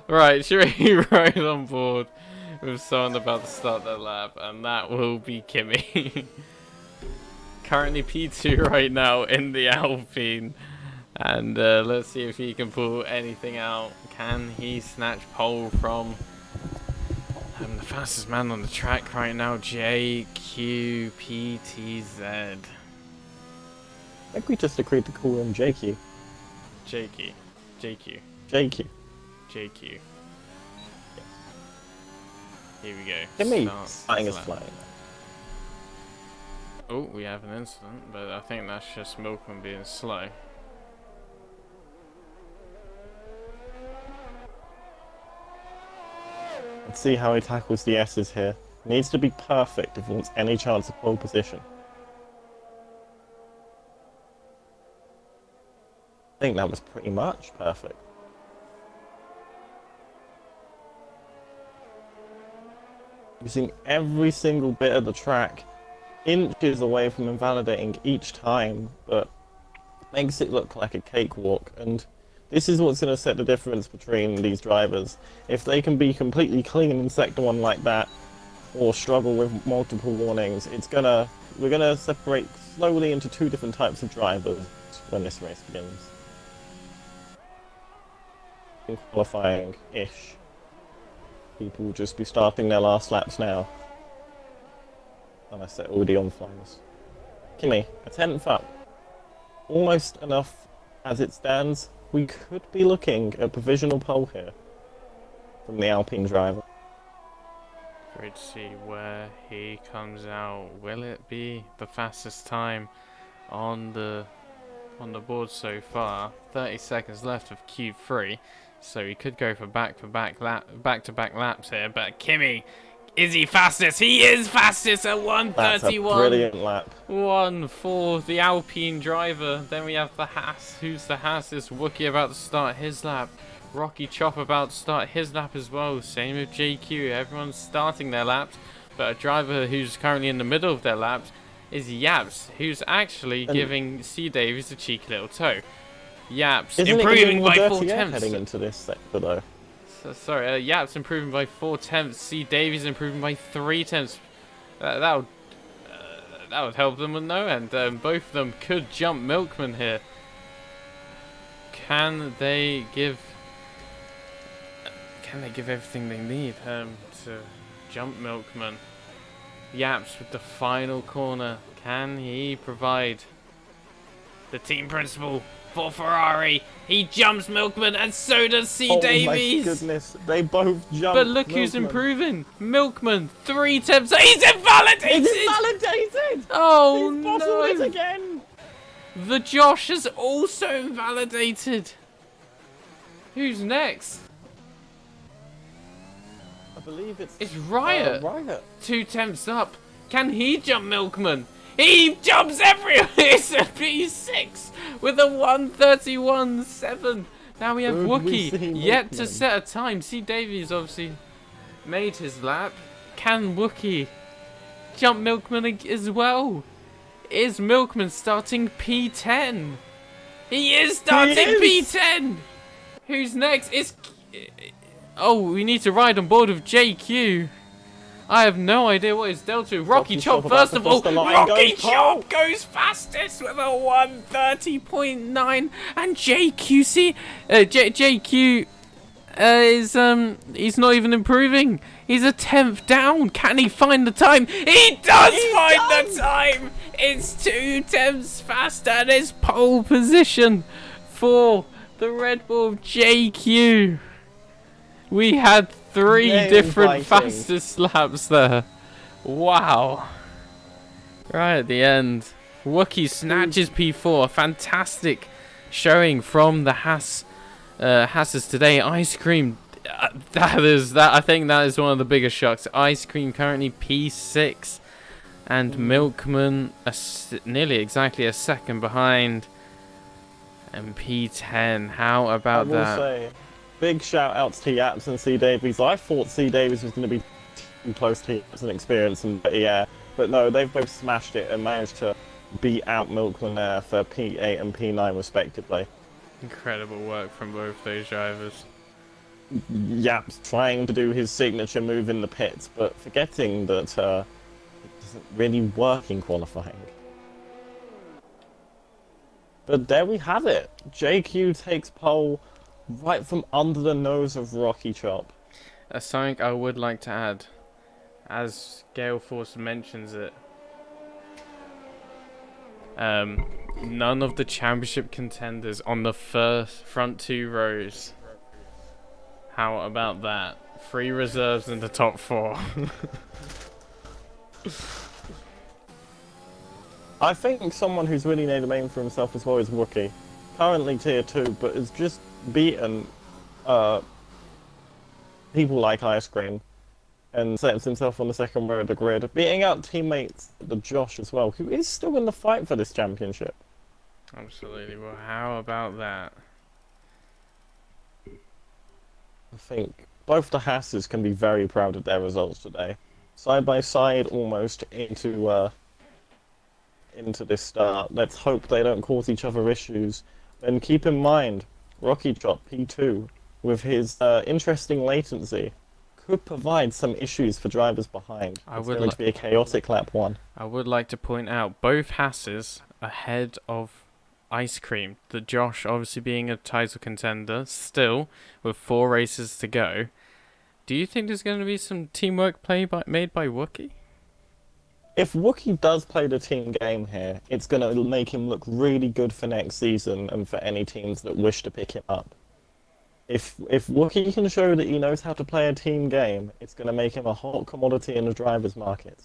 Right, should we ride on board with someone about to start their lap? And that will be Kimmy. Currently P2 right now in the Alpine. And let's see if he can pull anything out. Can he snatch pole from the fastest man on the track right now, JQPTZ? I think we just agreed to call him JQ. JQ. JQ. JQ. Yes. Here we go. Kimmy starting his flying. Oh, we have an incident, but I think that's just Milkman being slow. Let's see how he tackles the S's here. Needs to be perfect if he wants any chance of pole position. I think that was pretty much perfect. Using every single bit of the track, inches away from invalidating each time, but makes it look like a cakewalk. And this is what's going to set the difference between these drivers. If they can be completely clean in Sector 1 like that, or struggle with multiple warnings, we're gonna separate slowly into 2 different types of drivers when this race begins. In qualifying-ish, people will just be starting their last laps now. Unless they're already on flyers. Kimmy, a 10th up. Almost enough as it stands. We could be looking at provisional pole here from the Alpine driver. Great to see where he comes out. Will it be the fastest time on the board so far? 30 seconds left of Q3, so he could go for back-to-back laps here. But Kimmy, is he fastest? He is fastest at 1:31. That's a brilliant lap. 1 for the Alpine driver. Then we have the Haas. Who's the Haas? Is Wookie about to start his lap? Rocky Chop about to start his lap as well. Same with JQ. Everyone's starting their laps. But a driver who's currently in the middle of their laps is Yaps, who's actually giving C. Davies a cheeky little toe. Yaps improving by 4 tenths. Heading into this sector though. Sorry, Yaps improving by 4 tenths. C. Davies improving by 3 tenths. That would help them, wouldn't it? And both of them could jump Milkman here. Can they give everything they need to jump Milkman? Yaps with the final corner. Can he provide the team principal for Ferrari? He jumps Milkman, and so does C. Davies. Oh my goodness, they both jump. But look who's improving. Milkman, 3 tenths. He's invalidated! He's invalidated! Oh He's bottled it no! again! The Josh is also invalidated. Who's next? I believe It's Riot. Riot. 2 tenths up. Can he jump Milkman? He jumps everywhere. It's a P6 with a 1:31.7. Now we have Wookie yet to set a time. C. Davies obviously made his lap. Can Wookie jump Milkman as well? Is Milkman starting P10? He is starting P10. Who's next? It's... Oh, we need to ride on board with JQ. I have no idea what his delta is. Rocky Chop, first of all. Rocky Chop goes fastest with a 1:30.9. And JQC... JQ... is he's not even improving. He's a 10th down. Can he find the time? He does find the time. It's 2/10 faster and it's pole position for the Red Bull JQ. We had 3 different fastest laps there. Wow. Right at the end, Wookie snatches P4. Fantastic showing from the Hasses today. Ice Cream, I think that is one of the biggest shocks. Ice Cream currently P6, and Milkman nearly exactly a second behind, and P10. How about that? I will say, big shout outs to Yaps and C Davies. I thought C Davies was going to be too close to Yaps and experience, and yeah, but no, they've both smashed it and managed to beat out Milkman there for P8 and P9 respectively. Incredible work from both those drivers. Yap's trying to do his signature move in the pits, but forgetting that it doesn't really work in qualifying. But there we have it. JQ takes pole right from under the nose of Rocky Chop. Something I would like to add, as Gale Force mentions it. None of the championship contenders on the front 2 rows. How about that? 3 reserves in the top 4. I think someone who's really made a name for himself as well is Wookie. Currently tier 2, but has just beaten people like Ice Cream and sets himself on the second row of the grid, beating out teammates the Josh as well, who is still in the fight for this championship. Absolutely. Well, how about that? I think both the Hasses can be very proud of their results today. Side by side, almost into this start. Let's hope they don't cause each other issues. And keep in mind, Rocky Chop P2, with his interesting latency, could provide some issues for drivers behind. It's going to be a chaotic lap 1. I would like to point out both Hasses ahead of Ice Cream. The Josh obviously being a title contender still with 4 races to go. Do you think there's going to be some teamwork made by Wookie? If Wookie does play the team game here, it's going to make him look really good for next season and for any teams that wish to pick him up. If Wookie can show that he knows how to play a team game, it's going to make him a hot commodity in the driver's market.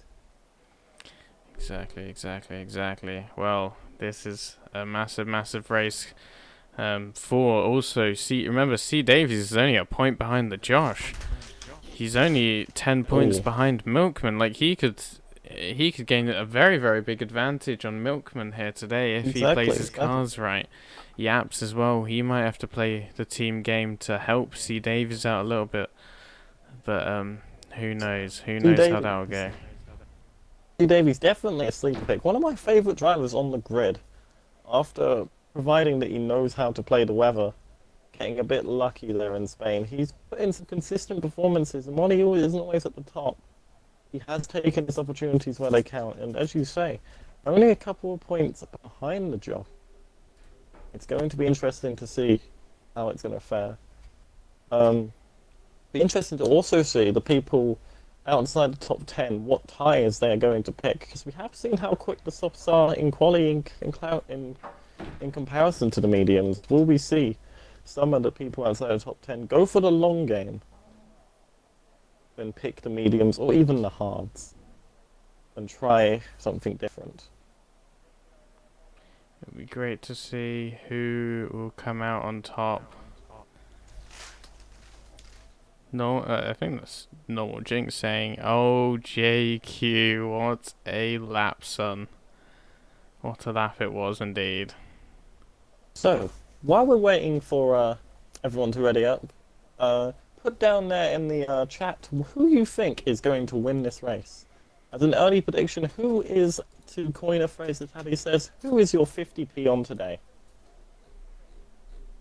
Exactly. Well, this is a massive race for also remember C Davies is only a point behind the Josh. He's only 10 points behind Milkman. Like he could gain a very big advantage on Milkman here today if he plays his cards right. Yaps as well, he might have to play the team game to help C Davies out a little bit, but who knows how that'll go. C Davies definitely a sleeper pick, one of my favourite drivers on the grid, after providing that he knows how to play the weather, getting a bit lucky there in Spain. He's put in some consistent performances, and while he isn't always at the top, he has taken his opportunities where they count, and as you say, only a couple of points behind the job. It's going to be interesting to see how it's going to fare. Be interesting to also see the people outside the top 10, what tyres they are going to pick, because we have seen how quick the softs are in quali in comparison to the mediums. Will we see some of the people outside the top 10 go for the long game, then pick the mediums or even the hards and try something different? It'd be great to see who will come out on top. No, I think that's Normal Jinx saying, "Oh, JQ, what a lap, son." What a lap it was indeed. So, while we're waiting for everyone to ready up, put down there in the chat who you think is going to win this race. As an early prediction, who is, to coin a phrase that Tabby says, who is your 50p on today?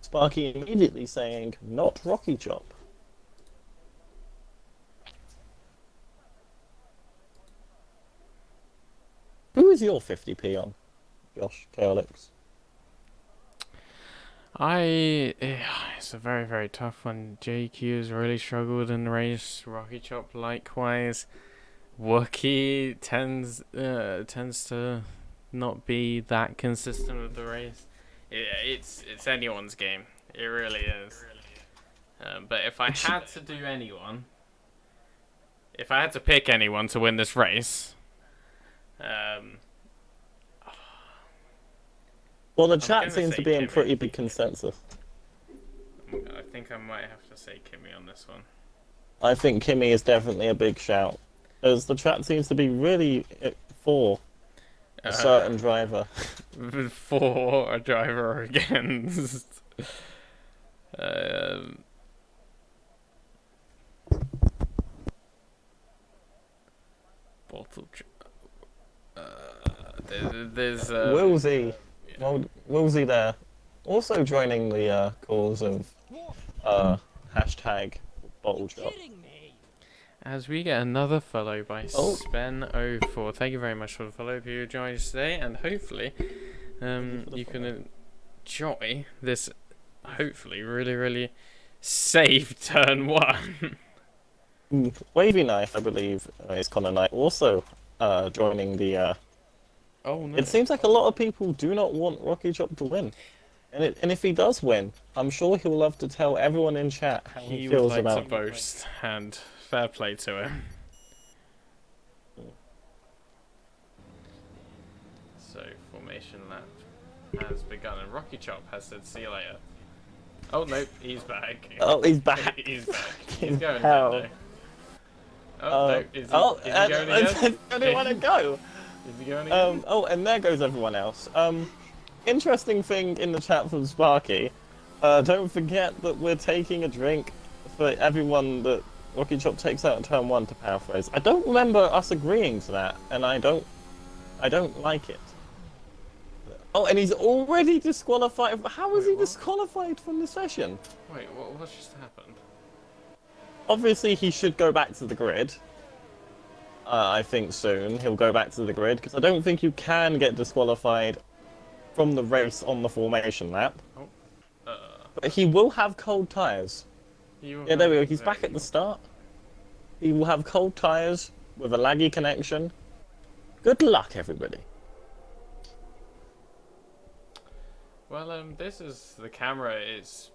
Sparky immediately saying, not Rocky Chop. Who is your 50p on, Josh Curlix? It's a very, very tough one. JQ has really struggled in the race. Rocky Chop likewise. Wookie tends to not be that consistent with the race. It's anyone's game. It really is. But if I had to do anyone, if I had to pick anyone to win this race, well, the chat seems to be in pretty big consensus. I think I might have to say Kimmy on this one. I think Kimmy is definitely a big shout, as the chat seems to be really for a certain driver. For a driver or against. Bottle. There's Willsy. Well, Willsy there. Also joining the cause of hashtag bottle shop. As we get another follow by Oh. Spen04. Thank you very much for the follow if you joined us today, and hopefully you can enjoy this hopefully really, really safe turn 1. Wavy Knife, I believe, is Connor Knight also joining the... Oh no. It seems like a lot of people do not want Rocky Chop to win. And if he does win, I'm sure he'll love to tell everyone in chat how he He feels would like about to boast, and fair play to him. So, formation lap has begun, and Rocky Chop has said see you later. Oh no, he's back. Oh, he's back. He's back. He's going Hell. again, though. Oh no, is he going again? I don't want to go. Is he going again? Oh, and there goes everyone else. Interesting thing in the chat from Sparky. Don't forget that we're taking a drink for everyone that Rocky Chop takes out in turn 1, to paraphrase. I don't remember us agreeing to that, and I don't like it. Oh, and he's already disqualified. How was he disqualified from the session? Wait, what just happened? Obviously, he should go back to the grid. I think soon he'll go back to the grid, because I don't think you can get disqualified from the race on the formation lap. But he will have cold tyres. Yeah, there we go. He's back at the start. He will have cold tyres with a laggy connection. Good luck, everybody. Well, this is the camera is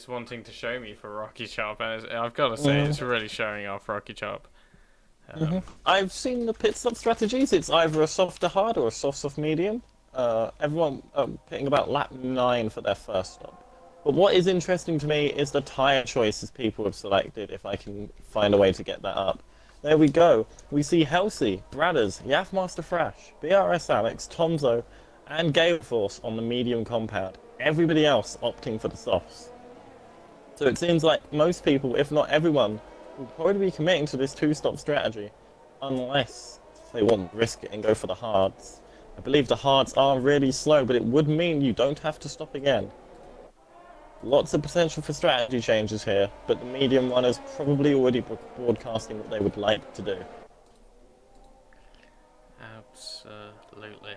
wanting to show me for Rocky Chop, and I've got to say it's really showing off Rocky Chop. I've seen the pit stop strategies. It's either a softer hard or a soft medium. Everyone pitting about lap 9 for their first stop. But what is interesting to me is the tyre choices people have selected, if I can find a way to get that up. There we go. We see Halsey, Bradders, Yathmaster Thrash, BRS Alex, Tomzo, and Gale Force on the medium compound. Everybody else opting for the softs. So it seems like most people, if not everyone, will probably be committing to this 2-stop strategy, unless they want to risk it and go for the hards. I believe the hards are really slow, but it would mean you don't have to stop again. Lots of potential for strategy changes here, but the medium one is probably already broadcasting what they would like to do. Absolutely.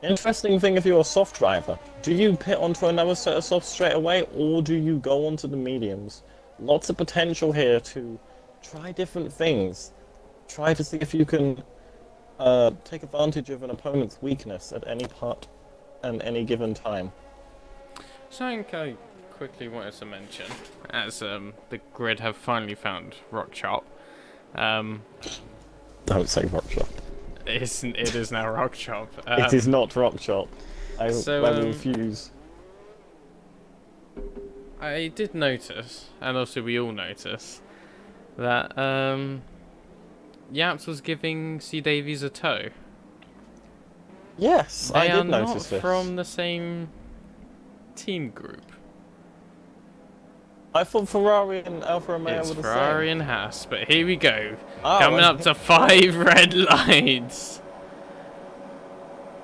Interesting thing if you're a soft driver. Do you pit onto another set of softs straight away, or do you go onto the mediums? Lots of potential here to try different things. Try to see if you can take advantage of an opponent's weakness at any part and any given time. Something I quickly wanted to mention, as the grid have finally found Rock Chop. Don't say Rock Chop. It is now Rock Chop. It is not Rock Chop. I refuse. I did notice, and also we all notice, that Yaps was giving C Davies a toe. Yes, I did notice this. They are not from the same team group. I thought Ferrari and Alfa Romeo It's were the Ferrari same. and Haas, but here we go. Oh, Coming up to 5 red lights.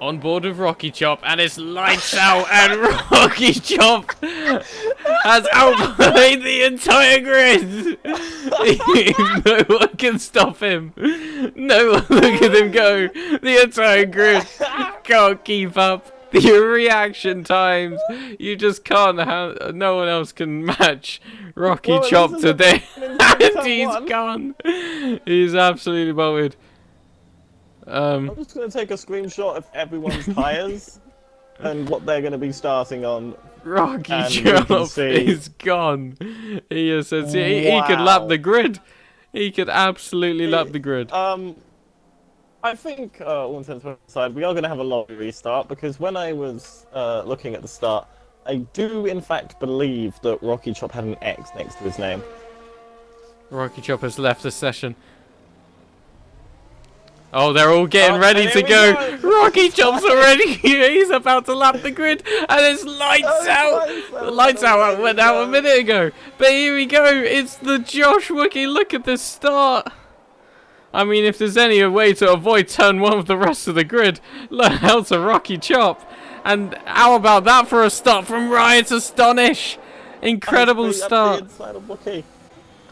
on board with Rocky Chop, and it's lights out, and Rocky Chop has outplayed the entire grid. No one can stop him. No one, look at him go. The entire grid can't keep up. The reaction times, you just can't have, no one else can match Rocky Chop today. And he's gone. He's absolutely bolted. I'm just going to take a screenshot of everyone's tyres and what they're going to be starting on. Rocky Chop is gone. He has said he could lap the grid. He could absolutely lap the grid. I think, all intents and aside, we are going to have a lobby restart because when I was looking at the start, I do in fact believe that Rocky Chop had an X next to his name. Rocky Chop has left the session. Oh, they're all getting ready to go. Rocky Chop's already here. He's about to lap the grid, and it's lights out. The lights out went out a minute ago. But here we go. It's the Josh Wookie. Look at this start. I mean, if there's any way to avoid turn one with the rest of the grid, learn how to Rocky Chop. And how about that for a start from Riot Astonish? Incredible start.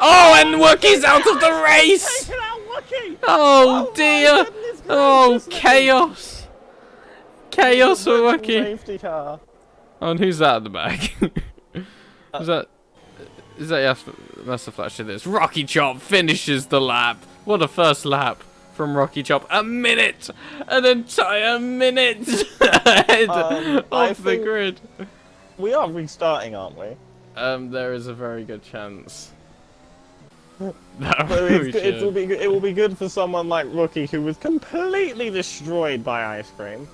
Oh, and Wookie's out of the race! Oh dear! Oh, chaos! Chaos for Wookie. Oh, and who's that at the back? Is that Master Flash? It is. Rocky Chop finishes the lap. What a first lap from Rocky Chop. A minute! An entire minute ahead of the grid. We are restarting, aren't we? There is a very good chance. It will be good for someone like Rookie who was completely destroyed by ice cream.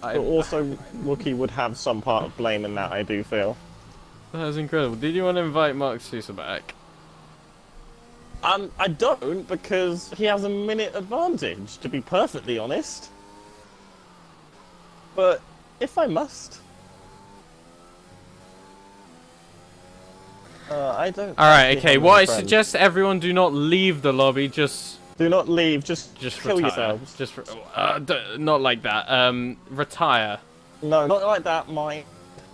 But also, Rookie would have some part of blame in that, I do feel. That was incredible. Did you want to invite Mark Sousa back? I don't, because he has a minute advantage, to be perfectly honest. But if I must, I don't. All right, okay. What I suggest everyone do not leave the lobby. Just do not leave. Just kill retire. yourselves. Just not like that. Retire. No, not like that. My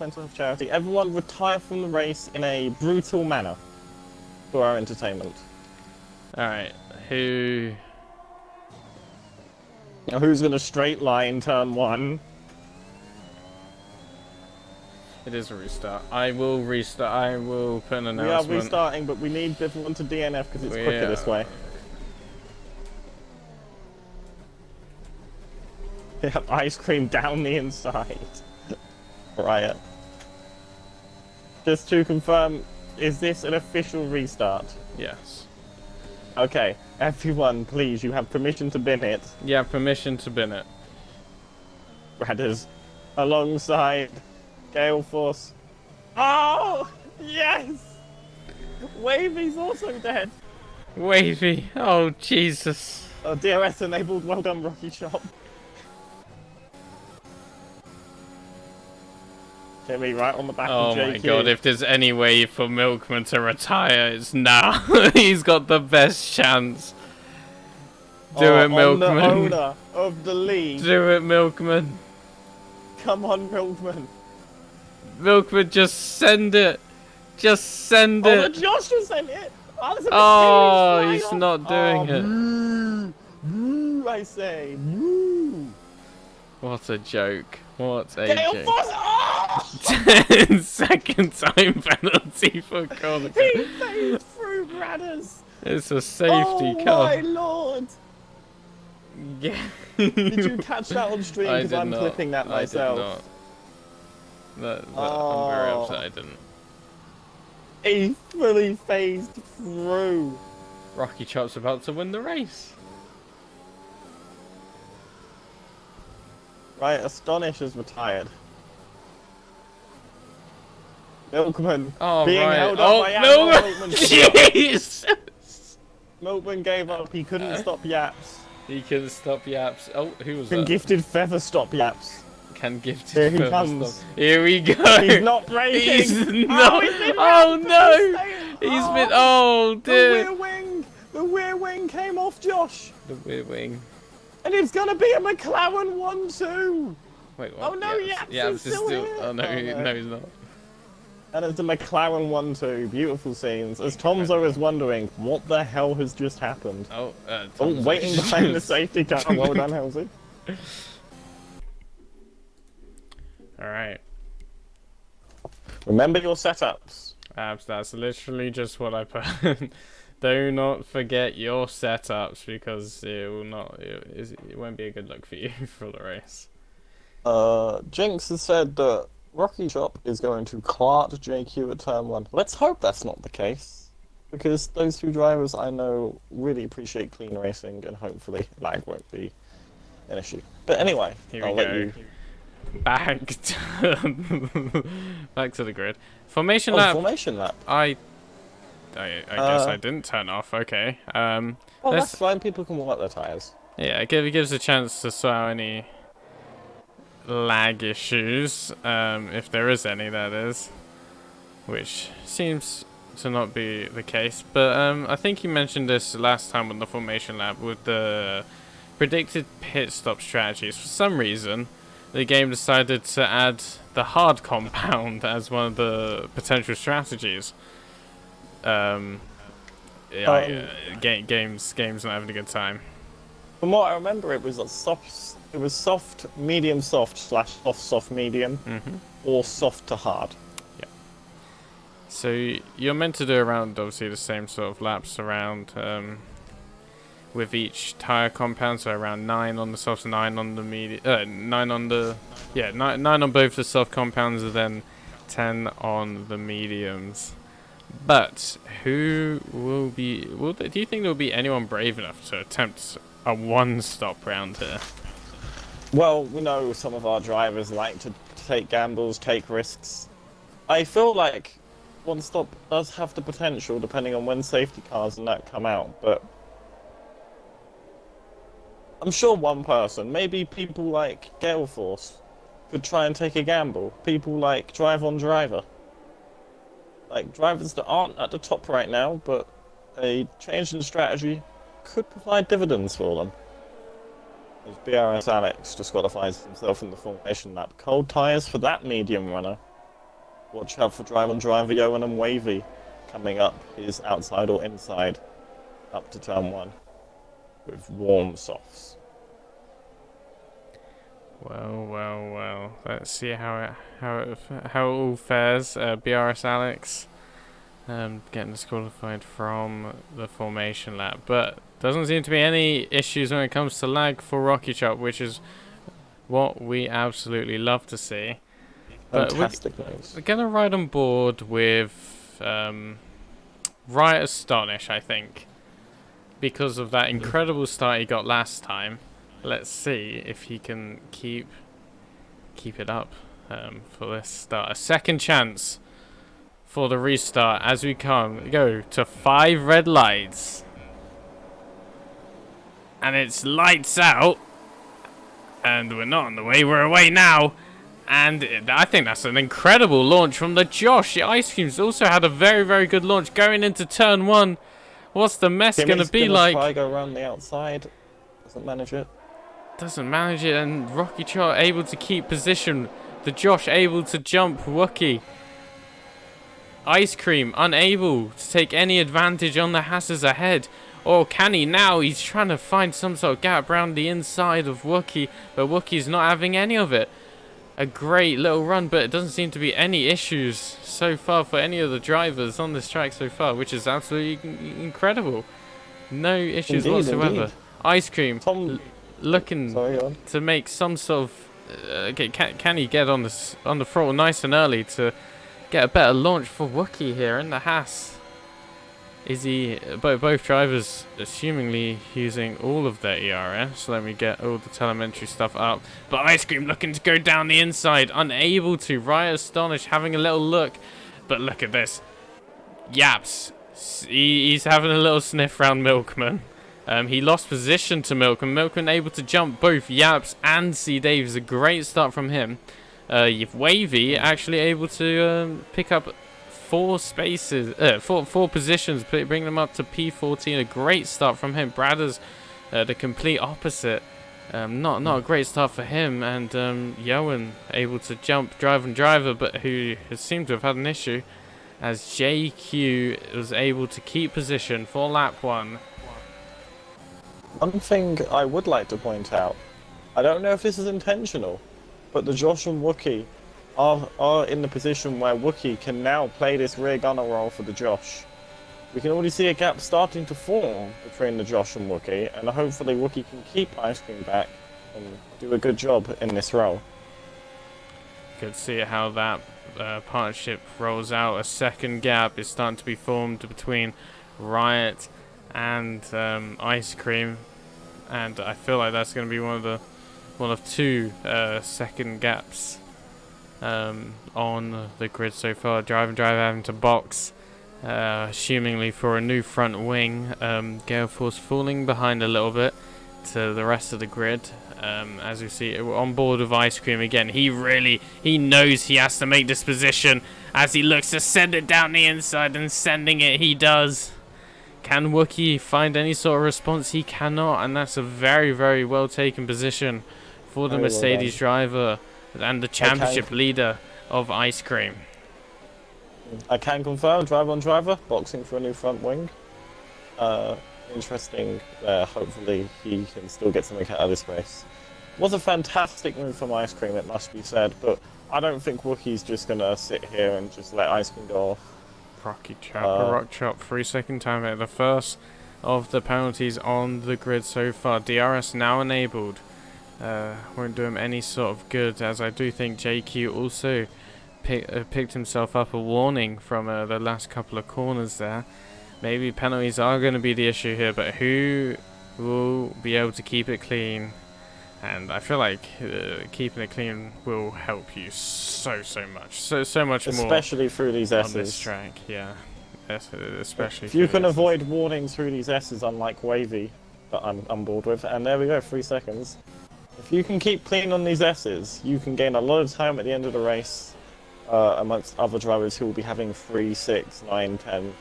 mental health charity. Everyone retire from the race in a brutal manner for our entertainment. All right. Who? Now, who's gonna straight line turn one? It is a restart. I will restart. I will put an announcement. We are restarting, but we need everyone to DNF because it's quicker this way. They have ice cream down the inside. Riot. Just to confirm, is this an official restart? Yes. Okay, everyone, please, you have permission to bin it. You have permission to bin it. Radders, alongside Gale Force. Oh, yes! Wavy's also dead. Wavy, oh Jesus. Oh, DRS enabled, well done, Rocky Chop. Jammy right on the back of JQ. Oh my god, if there's any way for Milkman to retire, it's now. He's got the best chance. Do it, Milkman. The owner of the league. Do it, Milkman. Come on, Milkman. Milkman, just send it. Just send it. Oh, Josh just sent it. Oh, he's not doing it. Woo, I say. Woo. What a joke. What a Gale joke. Force. Oh! 10-second time penalty for corner. He phased through Bradders. It's a safety car. Oh my lord. Yeah. Did you catch that on stream? Because I'm clipping that myself. I did not. I'm very upset I didn't. He fully phased through. Rocky Chop's about to win the race. Right, Astonish is retired. Milkman being held up by Milkman. Jesus! Milkman gave up. He couldn't stop Yaps. He couldn't stop Yaps. Oh, who was that? Can Gifted Feather stop Yaps? Can Gifted Here he Feather comes. stop? Here we go. He's not braking. He's not. Oh no! He's been. Oh dear. The rear wing. The rear wing came off Josh. The rear wing. And it's gonna be a McLaren 1-2. Wait, what? Oh no, Yaps Yaps is still here. Oh no, Oh, no. no, he's not. And it's the McLaren 1-2. Beautiful scenes. As Tom's always wondering, what the hell has just happened? Oh, Oh, Tom's waiting behind the safety car. Well done, Halsey. Alright. Remember your setups. That's literally just what I put. Do not forget your setups because it will not. It won't be a good look for you for the race. Jinx has said that Rocky Chop is going to cart JQ at turn 1. Let's hope that's not the case, because those two drivers I know really appreciate clean racing, and hopefully lag won't be an issue. But anyway, Here I'll we let go. you. Back to the grid. Formation lap. Formation lap. I guess I didn't turn off. Okay. Well, that's fine. People can warm up their tires. Yeah, it gives a chance to sort out any lag issues, if there is any, that is, which seems to not be the case. But I think you mentioned this last time on the formation lab with the predicted pit stop strategies. For some reason, the game decided to add the hard compound as one of the potential strategies. Games not having a good time. From what I remember, it was a soft. It was soft, medium, soft / soft, medium, or soft to hard. Yeah. So you're meant to do around obviously the same sort of laps around with each tire compound. So around 9 on the soft, 9 on the medium, 9 on the 9 on both the soft compounds, and then 10 on the mediums. But who will be? Do you think there will be anyone brave enough to attempt a one-stop round here? Well, we know some of our drivers like to take gambles, take risks. I feel like one stop does have the potential, depending on when safety cars and that come out, but I'm sure one person, maybe people like Gale Force, could try and take a gamble. People like Drive on Driver. Like drivers that aren't at the top right now, but a change in strategy could provide dividends for them. As BRS Alex disqualifies himself in the formation lap. Cold tyres for that medium runner. Watch out for Drive on Driver Yohan and Wavy coming up his outside or inside up to turn 1 with warm softs. Well. Let's see how it all fares. BRS Alex getting disqualified from the formation lap, but doesn't seem to be any issues when it comes to lag for Rocky Chop, which is what we absolutely love to see. But Fantastic news. We're gonna ride on board with Riot Astonish, I think, because of that incredible start he got last time. Let's see if he can keep it up for this start. A second chance for the restart as we go to 5 red lights. And it's lights out. And we're not on the way, we're away now. And I think that's an incredible launch from the Josh. The Ice Creams also had a very, very good launch going into turn 1. What's the mess going to be like? Try go around the outside. Doesn't manage it. Doesn't manage it, and Rocky Chart able to keep position. The Josh able to jump Wookie. Ice Cream unable to take any advantage on the Hasses ahead. Or can he now? He's trying to find some sort of gap around the inside of Wookie, but Wookie's not having any of it. A great little run, but it doesn't seem to be any issues so far for any of the drivers on this track so far, which is absolutely incredible. No issues whatsoever. Indeed. Ice Cream Tom, looking to make some sort of can he get on the throttle nice and early to get a better launch for Wookie here in the Haas? Is he both drivers assumingly using all of their ERS? Let me get all the telemetry stuff up. But Ice Cream looking to go down the inside, unable to. Riot Astonish having a little look, but look at this. Yaps, he's having a little sniff round Milkman. He lost position to Milkman. Milkman able to jump both Yaps and C. Dave's a great start from him. You've Wavy actually able to pick up 4 spaces, four positions, bring them up to P14. A great start from him. Bradders, the complete opposite. Not a great start for him, and Yoan able to jump driver, but who has seemed to have had an issue, as JQ was able to keep position for lap 1. One thing I would like to point out, I don't know if this is intentional, but the Josh and Wookie are in the position where Wookie can now play this rear gunner role for the Josh. We can already see a gap starting to form between the Josh and Wookie, and hopefully Wookie can keep Ice Cream back and do a good job in this role. Could see how that partnership rolls out. A second gap is starting to be formed between Riot and Ice Cream, and I feel like that's going to be one of two second gaps on the grid so far. Driver having to box. Assumingly for a new front wing. Gale Force falling behind a little bit to the rest of the grid. As we see, on board with Ice Cream again. He knows he has to make this position as he looks to send it down the inside, and sending it he does. Can Wookie find any sort of response? He cannot, and that's a very, very well taken position for the Mercedes driver and the championship leader of Ice Cream. I can confirm, driver on driver, boxing for a new front wing. Interesting. Hopefully he can still get something out of this race. Was a fantastic move from Ice Cream, it must be said, but I don't think Wookie's just going to sit here and just let Ice Cream go off. Rock chop, 3-second time out. The first of the penalties on the grid so far. DRS now enabled. Won't do him any sort of good, as I do think JQ also picked himself up a warning from the last couple of corners there. Maybe penalties are going to be the issue here, but who will be able to keep it clean? And I feel like keeping it clean will help you so much, so much more, especially through these S's on this track. Yeah, especially if you can avoid warnings through these S's, unlike Wavy that I'm on board with. And there we go, 3 seconds. If you can keep clean on these S's, you can gain a lot of time at the end of the race. Amongst other drivers who will be having 3, 6, 9, 10,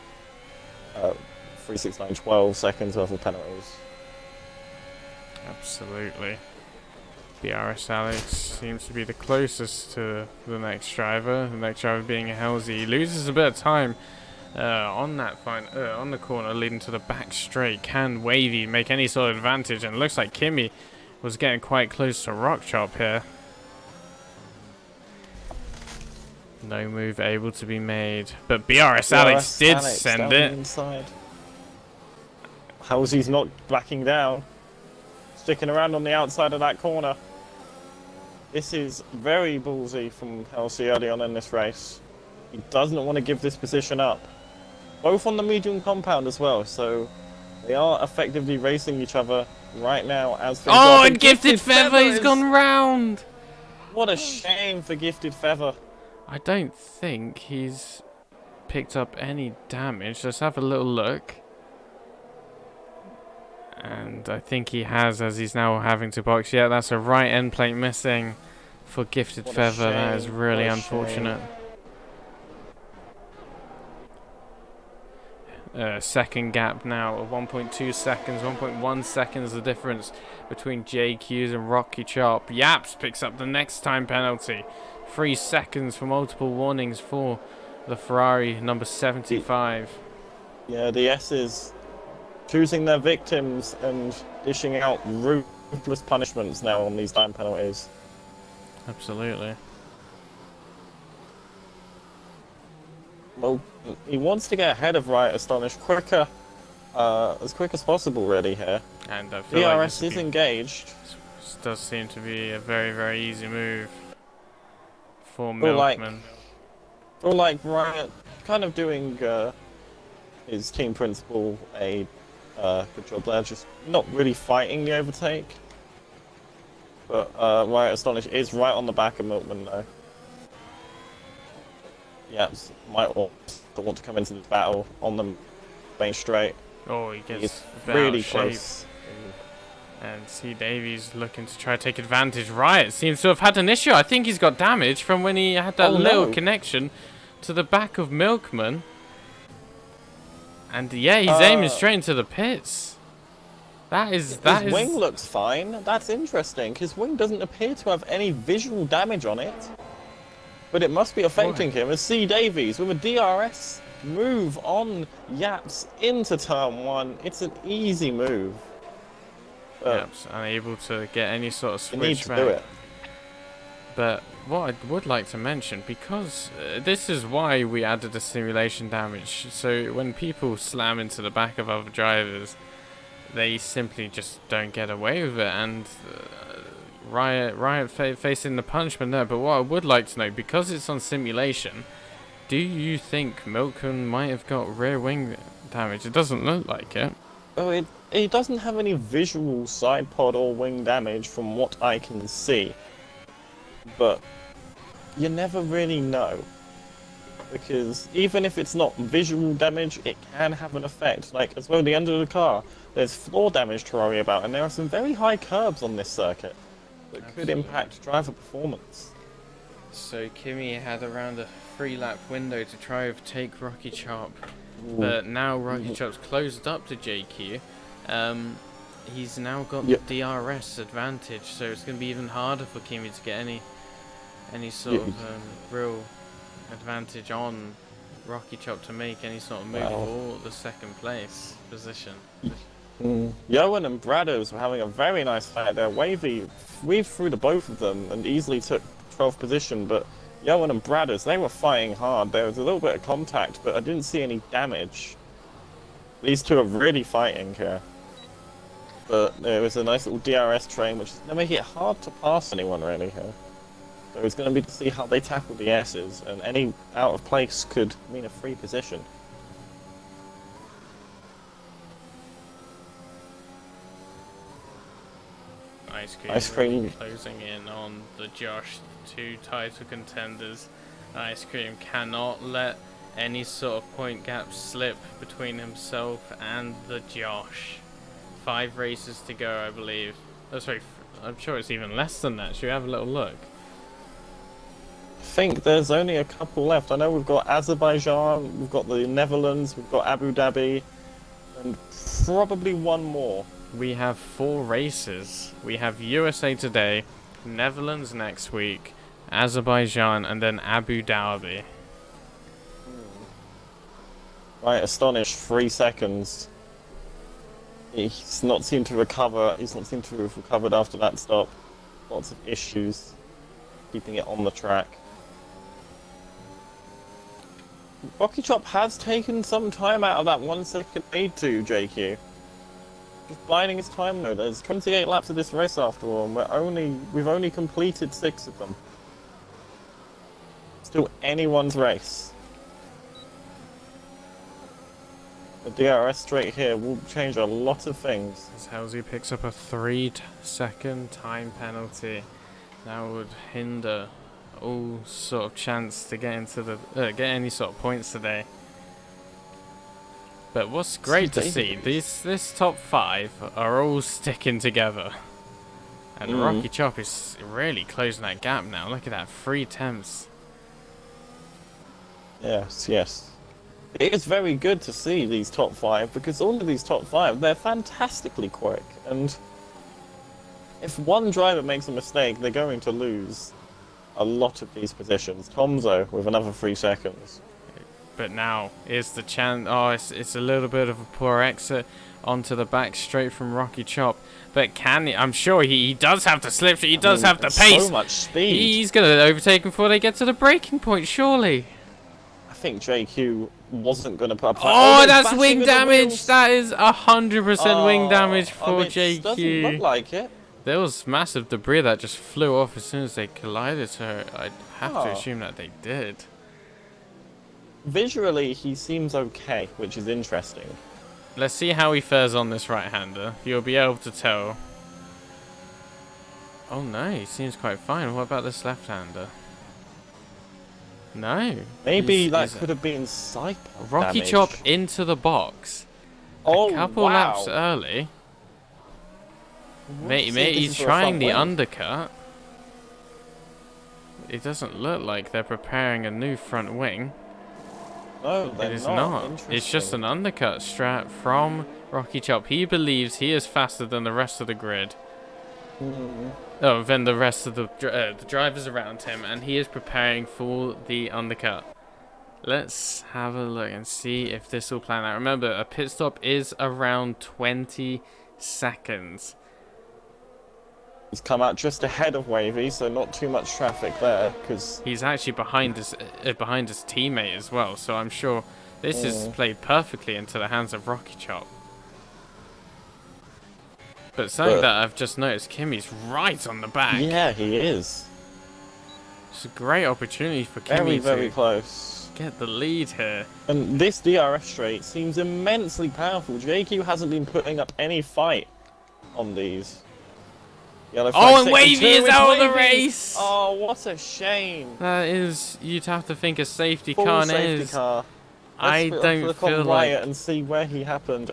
3, 6, 9, 12 seconds worth of penalties. Absolutely. BRS Alex seems to be the closest to the next driver. The next driver being Halsey. He loses a bit of time on the corner leading to the back straight. Can Wavy make any sort of advantage? And it looks like Kimmy was getting quite close to Rock Chop here. No move able to be made, but BRS Alex did send it. Inside. Halsey's not backing down, sticking around on the outside of that corner. This is very ballsy from Halsey early on in this race. He doesn't want to give this position up. Both on the medium compound as well, so they are effectively racing each other right now as things are. And Gifted Feather, he's gone round! What a shame for Gifted Feather. I don't think he's picked up any damage. Let's have a little look. And I think he has, as he's now having to box. Yeah, that's a right end plate missing for Gifted Feather. That is really unfortunate. Second gap now of 1.2 seconds, 1.1 seconds the difference between JQs and Rocky Chop. Yaps picks up the next time penalty. 3 seconds for multiple warnings for the Ferrari number 75. Yeah, the S's choosing their victims and dishing out ruthless punishments now on these time penalties. Absolutely. Well, he wants to get ahead of Riot Astonish quicker, as quick as possible really here. And I feel DRS is engaged. This does seem to be a very, very easy move for Milkman. Or like Riot kind of doing his team principal a good job there, just not really fighting the overtake. But Riot Astonish is right on the back of Milkman though. Yaps might also want to come into this battle on the main straight. Oh, he gets really close. And C. Davies looking to try to take advantage. Riot seems to have had an issue. I think he's got damage from when he had that little connection to the back of Milkman. And yeah, he's aiming straight into the pits. His His wing looks fine. That's interesting. His wing doesn't appear to have any visual damage on it. But it must be affecting him. As C. Davies with a DRS move on Yaps into turn 1. It's an easy move. Yaps unable to get any sort of You need switch to back. do it. But what I would like to mention, because this is why we added the simulation damage, so when people slam into the back of other drivers, they simply just don't get away with it, and Riot facing the punishment there. But what I would like to know, because it's on simulation, do you think Milken might have got rear wing damage? It doesn't look like it. Oh, it doesn't have any visual side pod or wing damage from what I can see. But you never really know. Because even if it's not visual damage, it can have an effect. Like, as well, the end of the car, there's floor damage to worry about, and there are some very high curbs on this circuit that could impact driver performance. So Kimi had around a 3-lap window to try and take Rocky Chop, but now Rocky Chop's closed up to JQ. He's now got the DRS advantage, so it's going to be even harder for Kimi to get any sort of real advantage on Rocky Chop to make any sort of move for the second place position. Johan and Bradders were having a very nice fight there. Wavy weaved through the both of them and easily took 12th position, but Johan and Bradders, they were fighting hard. There was a little bit of contact, but I didn't see any damage. These two are really fighting here. But there was a nice little DRS train, which is going to make it hard to pass anyone really here. So it's going to be to see how they tackle the S's, and any out of place could mean a free position. Ice Cream closing in on the Josh, 2 title contenders. Ice Cream cannot let any sort of point gap slip between himself and the Josh. 5 races to go, I believe. Oh, sorry, I'm sure it's even less than that. Should we have a little look? I think there's only a couple left. I know we've got Azerbaijan, we've got the Netherlands, we've got Abu Dhabi, and probably one more. We have 4 races. We have USA today, Netherlands next week, Azerbaijan, and then Abu Dhabi. Right, astonished, 3 seconds. He's not seemed to recover. He's not seemed to have recovered after that stop. Lots of issues keeping it on the track. Rocky Chop has taken some time out of that 1 second lead to JQ. Just biding his time though. There's 28 laps of this race after all, and we've only completed 6 of them. Still anyone's race. The DRS straight here will change a lot of things. As Halsey picks up a 3-second time penalty, that would hinder all sort of chance to get into the get any sort of points today. But what's great to see, this top 5 are all sticking together, and Rocky Chop is really closing that gap now. Look at that, 3 tenths. Yes. It is very good to see these top 5, because all of these top 5, they're fantastically quick, and if one driver makes a mistake, they're going to lose a lot of these positions. Tomzo with another 3 seconds. But now is the chance. Oh, it's a little bit of a poor exit onto the back straight from Rocky Chop. But can he? I'm sure he does have the slip. He does have the pace. So much speed. He's going to overtake before they get to the braking point, surely. I think JQ wasn't going to put up. Oh, that's wing damage. That is 100% wing damage for JQ. Doesn't look like it. There was massive debris that just flew off as soon as they collided, so I'd have to assume that they did. Visually, he seems okay, which is interesting. Let's see how he fares on this right-hander. You'll be able to tell. Oh no, he seems quite fine. What about this left-hander? No. Maybe that could have been side Rocky damage. Chop into the box. A couple laps early. Mate, he's trying the undercut. It doesn't look like they're preparing a new front wing. No, they're It is not. not. It's just an undercut strat from Rocky Chop. He believes he is faster than the rest of the grid. Oh, than the rest of the drivers around him, and he is preparing for the undercut. Let's have a look and see if this will plan out. Remember, a pit stop is around 20 seconds. He's come out just ahead of Wavy, so not too much traffic there, because He's actually behind his teammate as well, so I'm sure this is played perfectly into the hands of Rocky Chop. But something that I've just noticed, Kimmy's right on the back. yeah, he is. It's a great opportunity for Kimmy Very to close. get the lead here. And this DRS straight seems immensely powerful. JQ hasn't been putting up any fight on these. Yellow flag Oh, and Wavy is it's out of the Wavy! race! Oh, what a shame. That is, you'd have to think a safety Full car safety is. car. I Let's don't look feel on like Riot and see where he happened.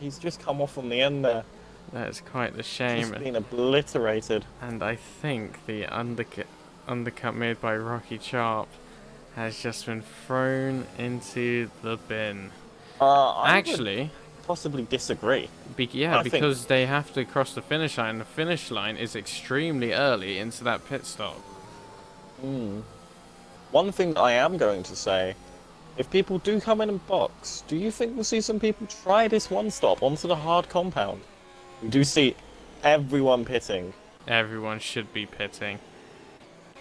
He's just come off on the end there. that's quite the shame. Just been obliterated. And I think the undercut made by Rocky Chop has just been thrown into the bin. I would Actually, possibly disagree. yeah, I think- because they have to cross the finish line. The finish line is extremely early into that pit stop. One thing that I am going to say, if people do come in and box, do you think we'll see some people try this one stop onto the hard compound? We do see everyone pitting. Everyone should be pitting.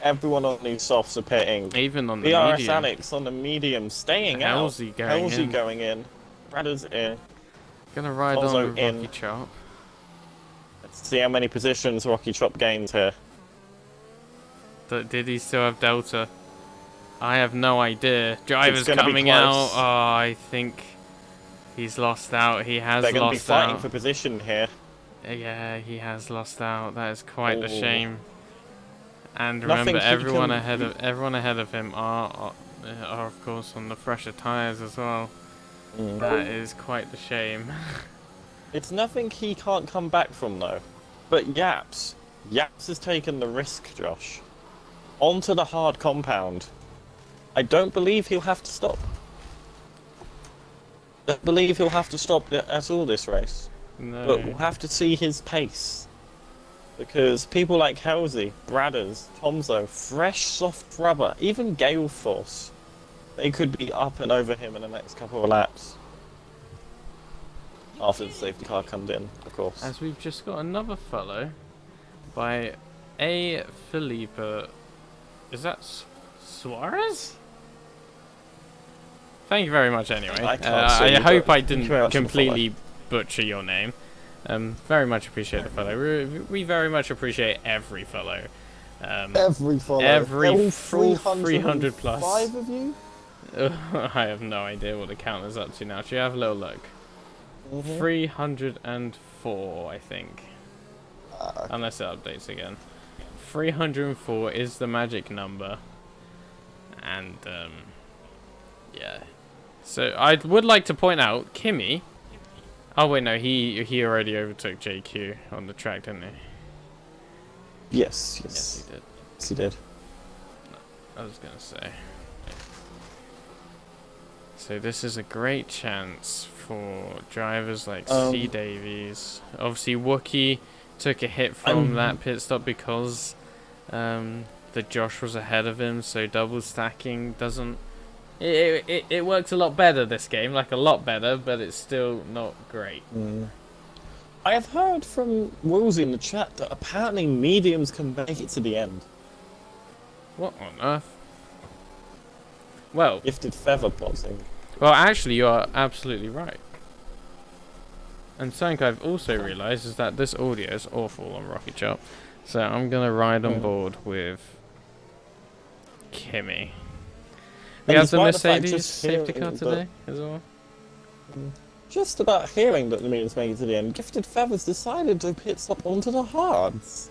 Everyone on these softs are pitting. Even on the BRS medium. Alex on the medium staying Halsey out. going Halsey in. going in. Bradder's in. Gonna ride Also on with in. Rocky Chop. Let's see how many positions Rocky Chop gains here. Did he still have Delta? I have no idea. Driver's gonna be coming out. close. Oh, I think he's lost out. He has They're going to be lost fighting out. for position here. Yeah, he has lost out. That is quite the Oh. shame. And Nothing remember, he everyone can- ahead of him are of course on the fresher tires as well. That is quite the shame. It's nothing he can't come back from, though. But Yaps has taken the risk, Josh. Onto the hard compound. I don't believe he'll have to stop. I don't believe he'll have to stop at all this race. No. But we'll have to see his pace. Because people like Halsey, Bradders, Tomzo, fresh soft rubber, even Gale Force, they could be up and over him in the next couple of laps. After the safety car comes in, of course. As we've just got another follow by A. Felipe. Is that Suarez? Thank you very much anyway. I can't see, I hope but I thank you didn't very much for the completely butcher your name. Very much appreciate the follow. We very much appreciate every follow. Every follow. Every full 300 plus. 5 of you? I have no idea what the count is up to now. Should you have a little look? 304, I think. Unless it updates again. 304 is the magic number. And, yeah. So, I would like to point out, Kimmy... Oh, wait, no, he already overtook JQ on the track, didn't he? Yes, Yes, he did. Yes, he did. I was gonna say. So this is a great chance for drivers like C. Davies. Obviously, Wookie took a hit from that pit stop because the Josh was ahead of him, so double stacking doesn't... It works a lot better this game, like a lot better, but it's still not great. I have heard from Woolsey in the chat that apparently mediums can make it to the end. What on earth? Well, Gifted feather boxing. Well, actually, you are absolutely right. And something I've also realised is that this audio is awful on Rocky Chop. So I'm going to ride on board with Kimmy. We And have the despite the fact Mercedes just safety car hearing today as well. Just about hearing that the mediums make it to the end, Gifted Feathers decided to pit stop onto the hards.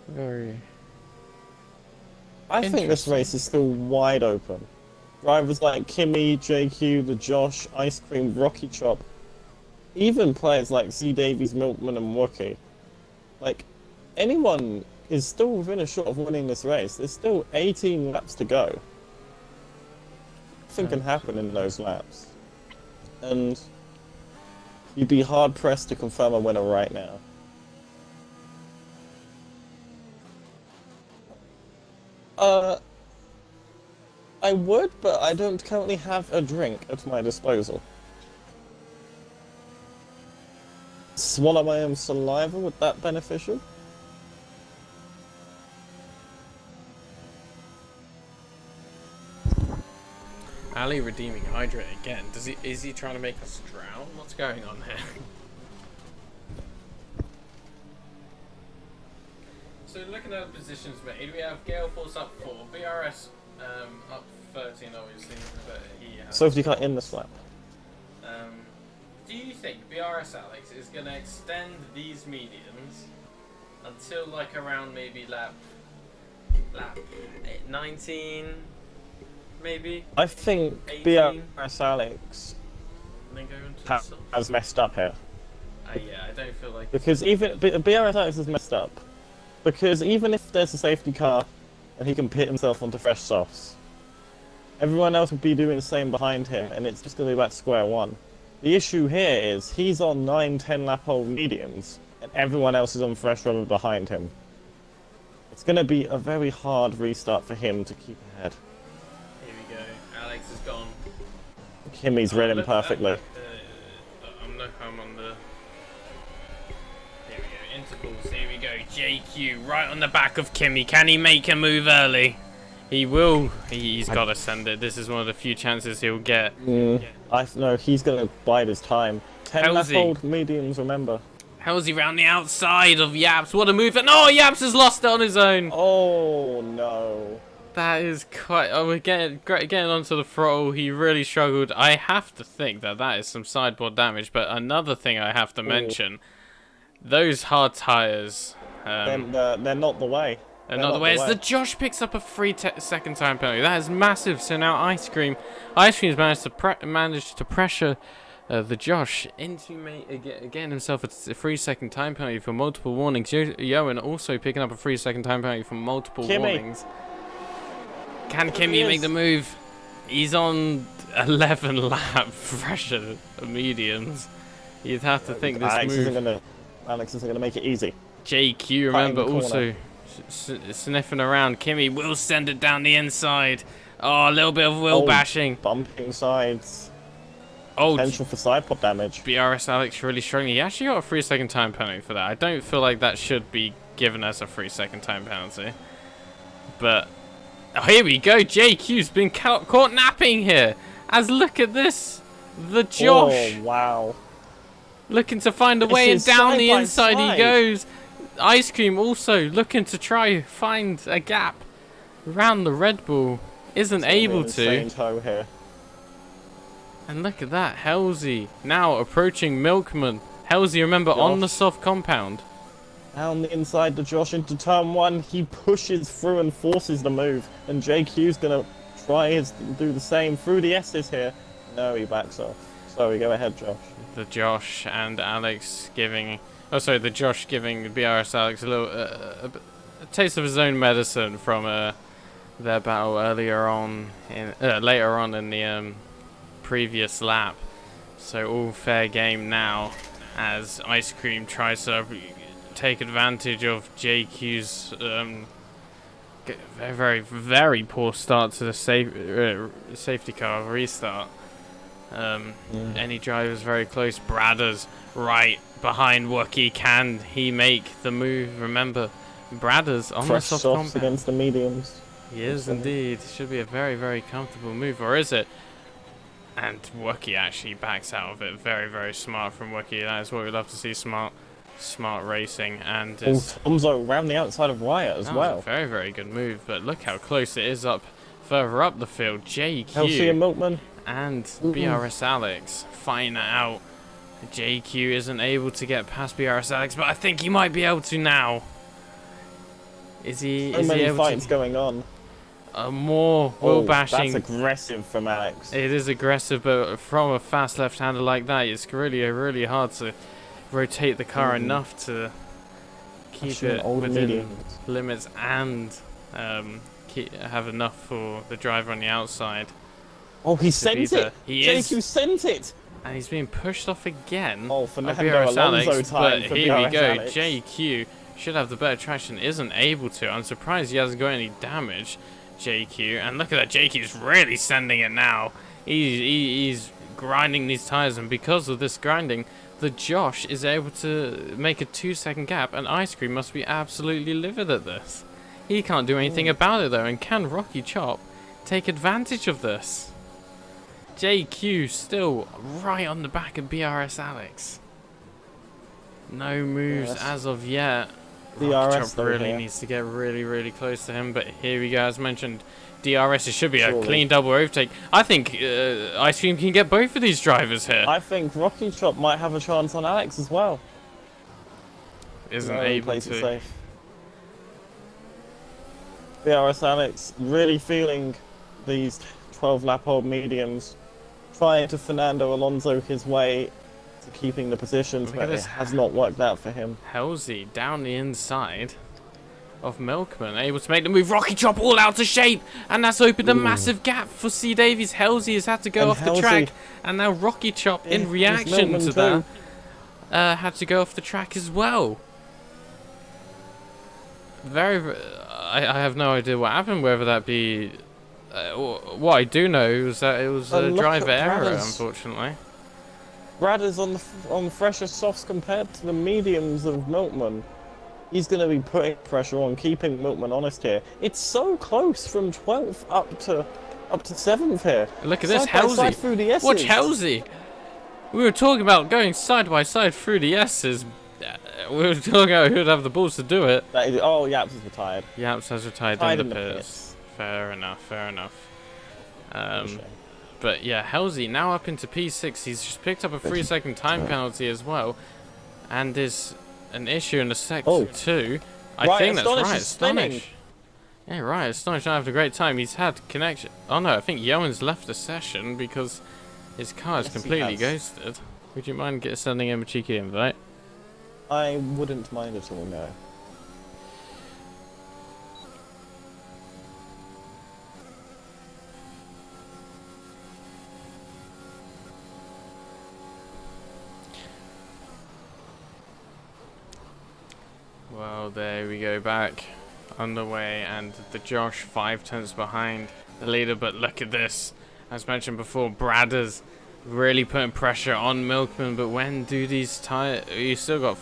Very... I think this race is still wide open. Drivers like Kimmy, JQ, the Josh, Ice Cream, Rocky Chop, even players like C. Davies, Milkman, and Wookie. Like, anyone is still within a shot of winning this race. There's still 18 laps to go. Nothing can happen in those laps. And you'd be hard pressed to confirm a winner right now. I would, but I don't currently have a drink at my disposal. Swallow my own saliva, would that beneficial? Ali redeeming hydrate again. Is he trying to make us drown? What's going on here? So looking at the positions made, we have Gale Force up 4, BRS up 13 obviously, but he has... Safety car in the slap. Do you think BRS Alex is going to extend these mediums until like around maybe lap 19, maybe? I think 18? BRS Alex And then go into the softs? has messed up here. Yeah, I don't feel like... Because even BRS Alex has messed up. Because even if there's a safety car and he can pit himself onto fresh softs, everyone else will be doing the same behind him, and it's just going to be back to square one. The issue here is he's on 9-10 lap old mediums, and everyone else is on fresh rubber behind him. It's going to be a very hard restart for him to keep ahead. Here we go. Alex is gone. Kimmy's read him perfectly. I'm on the... Here we go. Intervals. Here we go. JQ right on the back of Kimmy. Can he make a move early? He will. He's got to send it. This is one of the few chances he'll get. I know he's going to bide his time. 10 lap old mediums, remember. How's he round the outside of Yaps? What a move. No, Yaps has lost it on his own. Oh, no. That is quite... Oh, we're getting onto the throttle. He really struggled. I have to think that is some sideboard damage. But another thing I have to mention, those hard tyres... they're not the way. They're not the way. As the Josh picks up a 3-second time penalty. That is massive. So now Ice Cream's managed to pressure the Josh into again himself a 3-second time penalty for multiple warnings. Yoan also picking up a 3-second time penalty for multiple warnings. Can Kimmy make the move? He's on 11 lap pressure mediums. You'd have to think this move. Alex isn't gonna make it easy. JQ, remember, also sniffing around. Kimmy will send it down the inside. Oh, a little bit of wheel bashing. Bumping sides. Oh, potential for side pod damage. BRS Alex really struggling. He actually got a 3-second time penalty for that. I don't feel like that should be given us a 3-second time penalty. But oh, here we go. JQ's been caught napping here. As look at this, the Josh. Oh wow! Looking to find a way, and down the inside he goes. Ice Cream also looking to try find a gap around the Red Bull. Isn't able to. Here. And look at that, Halsey now approaching Milkman. Halsey, remember, on the soft compound. Down the inside to Josh into turn one. He pushes through and forces the move. And JQ's going to try do the same through the S's here. No, he backs off. Sorry, go ahead, Josh. The Josh and Alex giving... Oh, sorry, the Josh giving BRS Alex a little... a taste of his own medicine from their battle earlier on... later on in the previous lap. So all fair game now as Ice Cream tries to take advantage of JQ's very, very poor start to the safety car restart. Any drivers very close. Bradders right behind Wookie. Can he make the move? Remember, Bradders on the soft compound against the mediums. He is indeed. Should be a very, very comfortable move, or is it? And Wookie actually backs out of it. Very, very smart from Wookie. That is what we love to see. Smart racing. And Tomzo around the outside of Riot as well. A very, very good move. But look how close it is further up the field. JQ Kelsey and Milkman and BRS Alex fighting it out. JQ isn't able to get past BRS Alex, but I think he might be able to now. Is he? So many fights going on. More wheel bashing. That's aggressive from Alex. It is aggressive, but from a fast left-hander like that, it's really, really hard to rotate the car enough to keep Actually, an it old within medium. limits and have enough for the driver on the outside. Oh, he be sent the- it! he JQ is. sent it! And he's being pushed off again. Oh, by Fernando BRS Alonso Alex, time but for here we BRS go. Alex. JQ should have the better traction, isn't able to. I'm surprised he hasn't got any damage, JQ. And look at that, JQ's really sending it now. He's grinding these tires, and because of this grinding, the Josh is able to make a 2-second gap, and Ice Cream must be absolutely livid at this. He can't do anything about it though, and can Rocky Chop take advantage of this? JQ still right on the back of BRS Alex. No moves Yes. as of yet. DRS Rocky Chop though really here. needs to get really close to him, but here we go. As mentioned, DRS, it should be a Surely. clean double overtake. I think Ice Cream can get both of these drivers here. I think Rocky Chop might have a chance on Alex as well. Isn't No, he able plays it to. safe. BRS Alex really feeling these 12-lap-old mediums, trying to Fernando Alonso his way to keeping the positions, Look at but it this. has not worked out for him. Halsey down the inside of Milkman, able to make the move. Rocky Chop all out of shape, and that's opened a massive gap for C. Davies. Halsey has had to go And off the Halsey- track, and now Rocky Chop, Yeah, in there's reaction Milkman to too. that, had to go off the track as well. I have no idea what happened, whether that be... what I do know is that it was a look driver at error, Brothers. unfortunately. Brad is on fresher softs compared to the mediums of Milkman. He's going to be putting pressure on, keeping Milkman honest here. It's so close from 12th up to 7th here. Look at this, Side by side Halsey. through the S's. Watch Halsey. We were talking about going side by side through the S's. We were talking about who'd have the balls to do it. Oh, Yaps is retired. Yaps has retired Tied in the in the pits. pits. Fair enough. Shame. But yeah, Halsey now up into P6. He's just picked up a 3-second time penalty as well, and is an issue in the sector Oh. too. I Right, think that's Astonish right. is spinning. Astonish. Yeah, right. Astonish having a great time. He's had connection. Oh no, I think Yoan's left the session because his car is Yes, he completely has. ghosted. Would you mind sending him a cheeky invite? I wouldn't mind at all, no. Well, there we go, back underway, and the Josh 5 tenths behind the leader. But look at this, as mentioned before, Bradders really putting pressure on Milkman. But when do these tires? You still got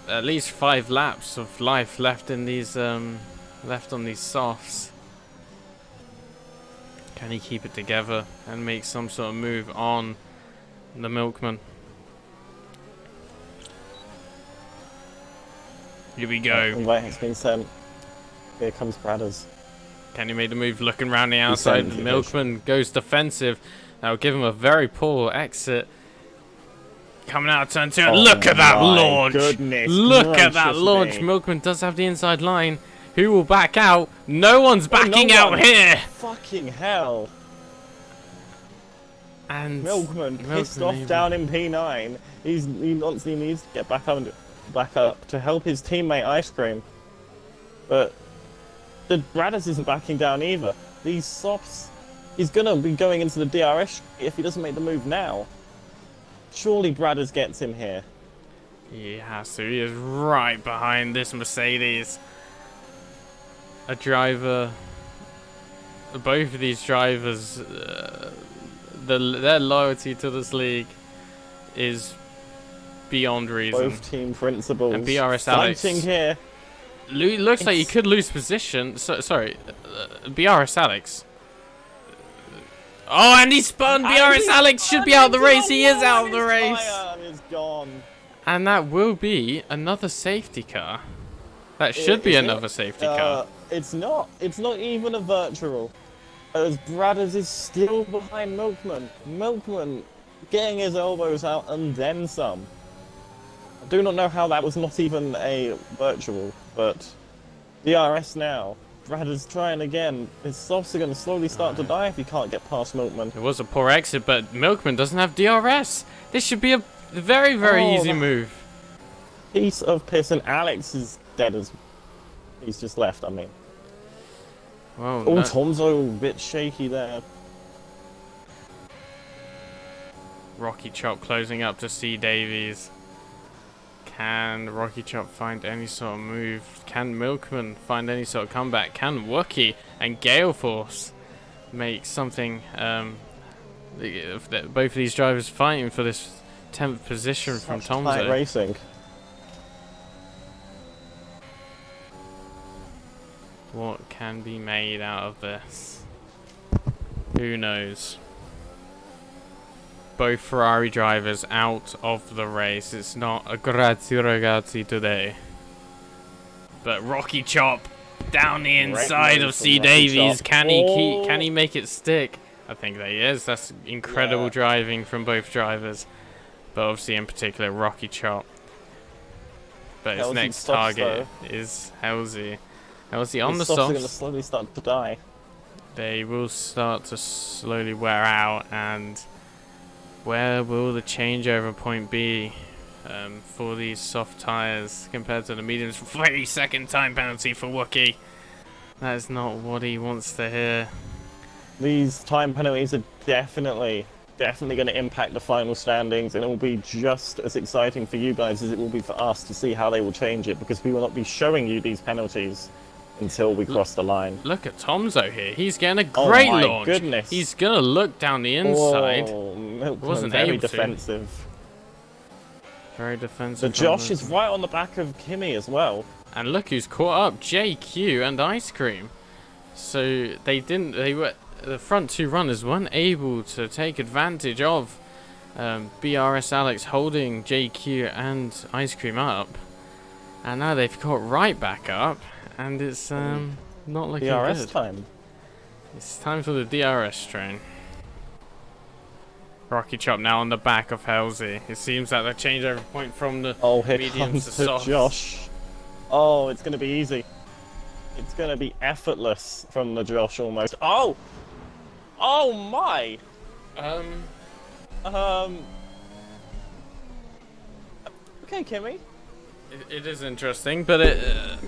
at least 5 laps of life left in these left on these softs. Can he keep it together and make some sort of move on the Milkman? Here we go. Invite has been sent. Here comes Bradders. Can he make the move looking around the outside? sent it. Milkman goes defensive. That'll give him a very poor exit. Coming out of turn 2. Oh Look at that my launch. goodness Look at that gracious launch. me. Milkman does have the inside line. Who will back out? No one's backing out one. here. Fucking hell. And Milkman pissed off able- down in P9. He honestly needs to get back up to help his teammate Ice Cream. But the Bradders isn't backing down either. These softs, he's gonna be going into the DRS if he doesn't make the move now. Surely Bradders gets him here. He has to. He is right behind this Mercedes. A driver. Both of these drivers, their loyalty to this league is beyond reason. Both team principals And BRS Alex. fighting here. Looks like he could lose position. Sorry, BRS Alex. Oh, and he spun! BRS Alex should be out of the race. He is out of the race. Is gone. And that will be another safety car. That should be Is it? another safety car. It's not. It's not even a virtual. As Bradders is still behind Milkman. Milkman getting his elbows out and then some. I do not know how that was not even a virtual, but DRS now. Bradders trying again. His softs are going to slowly start to die if he can't get past Milkman. It was a poor exit, but Milkman doesn't have DRS. This should be a very, very Oh, easy that- move. Piece of piss, and Alex is dead as... He's just left, I mean. Well, Oh, no. Tomzo, a bit shaky there. Rocky Chop closing up to C Davies. Can Rocky Chop find any sort of move? Can Milkman find any sort of comeback? Can Wookie and Gale Force make something? Both of these drivers fighting for this 10th position from Such tight Tomzo. racing. What can be made out of this? Who knows? Both Ferrari drivers out of the race. It's not a grazie ragazzi today. But Rocky Chop down the inside of C Davies. Can he make it stick? I think that he is. That's incredible driving from both drivers. But obviously in particular Rocky Chop. But his next target is Halsey. Halsey on the softs. Are going to slowly start to die. They will start to slowly wear out, and where will the changeover point be for these soft tyres compared to the mediums? 30-second time penalty for Wookie. That is not what he wants to hear. These time penalties are definitely going to impact the final standings, and it will be just as exciting for you guys as it will be for us to see how they will change it, because we will not be showing you these penalties until we cross the line. Look at Tomzo here. He's getting a great launch. Oh my goodness. He's going to look down the inside. Oh, Wasn't very able to. defensive. Very defensive. So Josh is right on the back of Kimmy as well. And look who's caught up, JQ and Ice Cream. So the front two runners weren't able to take advantage of BRS Alex holding JQ and Ice Cream up. And now they've caught right back up, and it's not looking DRS good. time. It's time for the DRS train. Rocky Chop now on the back of Halsey. It seems that the changeover point from the Here mediums comes to the softs. Josh. Oh, it's going to be easy. It's going to be effortless from the Josh almost. Oh! Oh my! Okay, Kimmy. It is interesting, but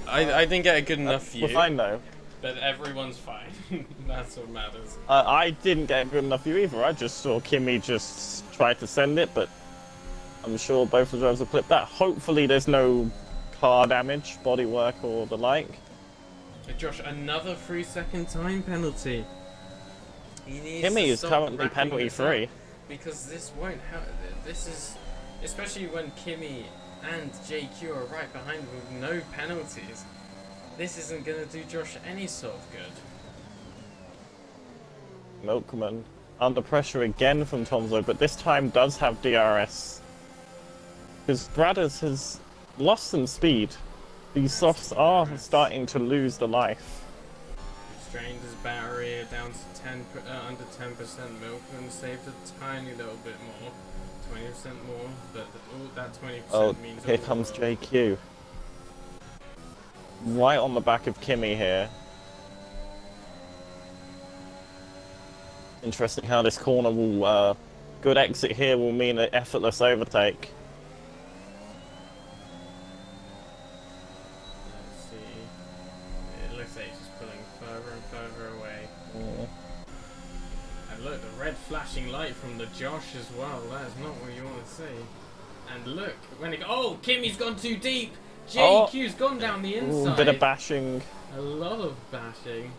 I didn't get a good enough view. We're fine though. But everyone's fine. That's what matters. I didn't get a good enough view either. I just saw Kimmy just try to send it, but I'm sure both the drivers will clip that. Hopefully there's no car damage, bodywork or the like. Hey Josh, another 3-second time penalty. Kimmy is currently penalty free. Because this won't have... This is... Especially when Kimmy and JQ are right behind with no penalties. This isn't going to do Josh any sort of good. Milkman under pressure again from Tomzo, but this time does have DRS. Because Bradders has lost some speed. These softs are starting to lose the life. Strained his battery down to 10, under 10%. Milkman saved a tiny little bit more. 20% more, but that 20% means... here comes JQ. Right on the back of Kimmy here. Interesting how this corner will... good exit here will mean an effortless overtake. Let's see. It looks like he's just pulling further and further away. Yeah. And look, the red flashing light from the Josh as well. That is not what you want to see. And look, when it... Oh, Kimmy's gone too deep! JQ's gone down the inside. A bit of bashing. A lot of bashing.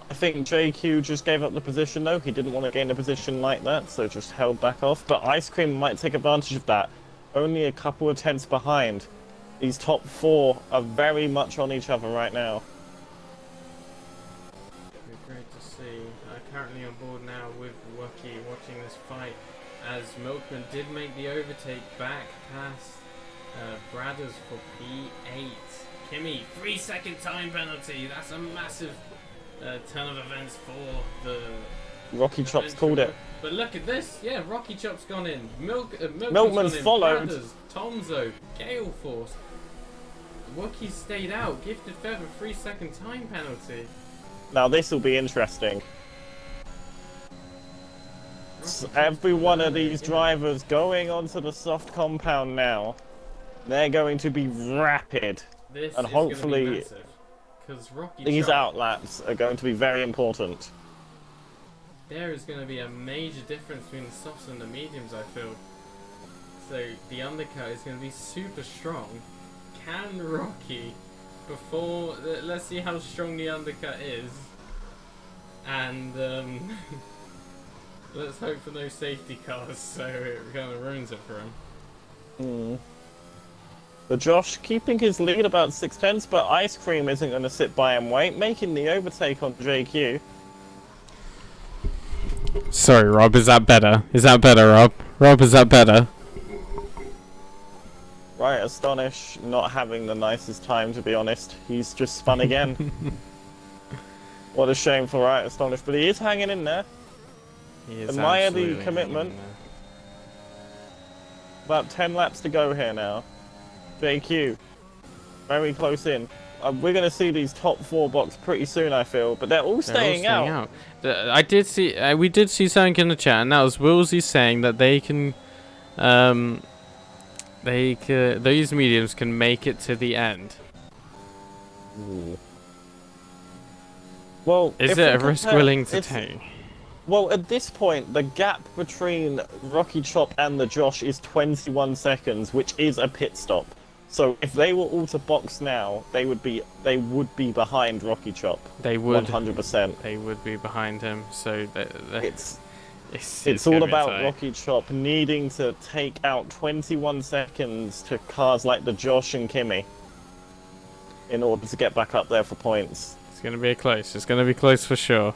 I think JQ just gave up the position though. He didn't want to gain a position like that, so just held back off. But Ice Cream might take advantage of that. Only a couple of tenths behind. These top four are very much on each other right now. Great to see. Currently on board now with Wookie watching this fight, as Milkman did make the overtake back past Bradders for P8. Kimmy, 3-second time penalty. That's a massive turn of events for the... Rocky Chop's called it. But look at this. Yeah, Rocky Chop's gone in. Milkman's followed. Bradders, Tomzo, Gale Force. Wookie stayed out. Gifted Feather, 3-second time penalty. Now this will be interesting. Every one of these drivers going onto the soft compound now. They're going to be rapid. This And is gonna be hopefully massive, 'cause Rocky these Chop, outlaps are going to be very important. there is going to be a major difference between the softs and the mediums, I feel. So the undercut is going to be super strong. Can Rocky, let's see how strong the undercut is, and let's hope for no safety cars, so it kind of ruins it for him. But Josh keeping his lead about 6/10, but Ice Cream isn't going to sit by and wait, making the overtake on JQ. Sorry, Rob, is that better? Is that better, Rob? Rob, is that better? Right, Astonish not having the nicest time, to be honest. He's just spun again. What a shame for Right Astonish, but he is hanging in there. He is Admire the absolutely commitment. hanging there. About 10 laps to go here now. JQ, very close in. We're going to see these top 4 box pretty soon, I feel, but they're all staying out. I did see, we did see something in the chat, and that was Willsy saying that they can, these mediums can make it to the end. Ooh. Well, Is it a risk willing to take? Well, at this point, the gap between Rocky Chop and the Josh is 21 seconds, which is a pit stop. So if they were all to box now, they would be behind Rocky Chop. They would 100%. They would be behind him. So It's all about Rocky Chop needing to take out 21 seconds to cars like the Josh and Kimmy in order to get back up there for points. It's gonna be close. It's gonna be close for sure.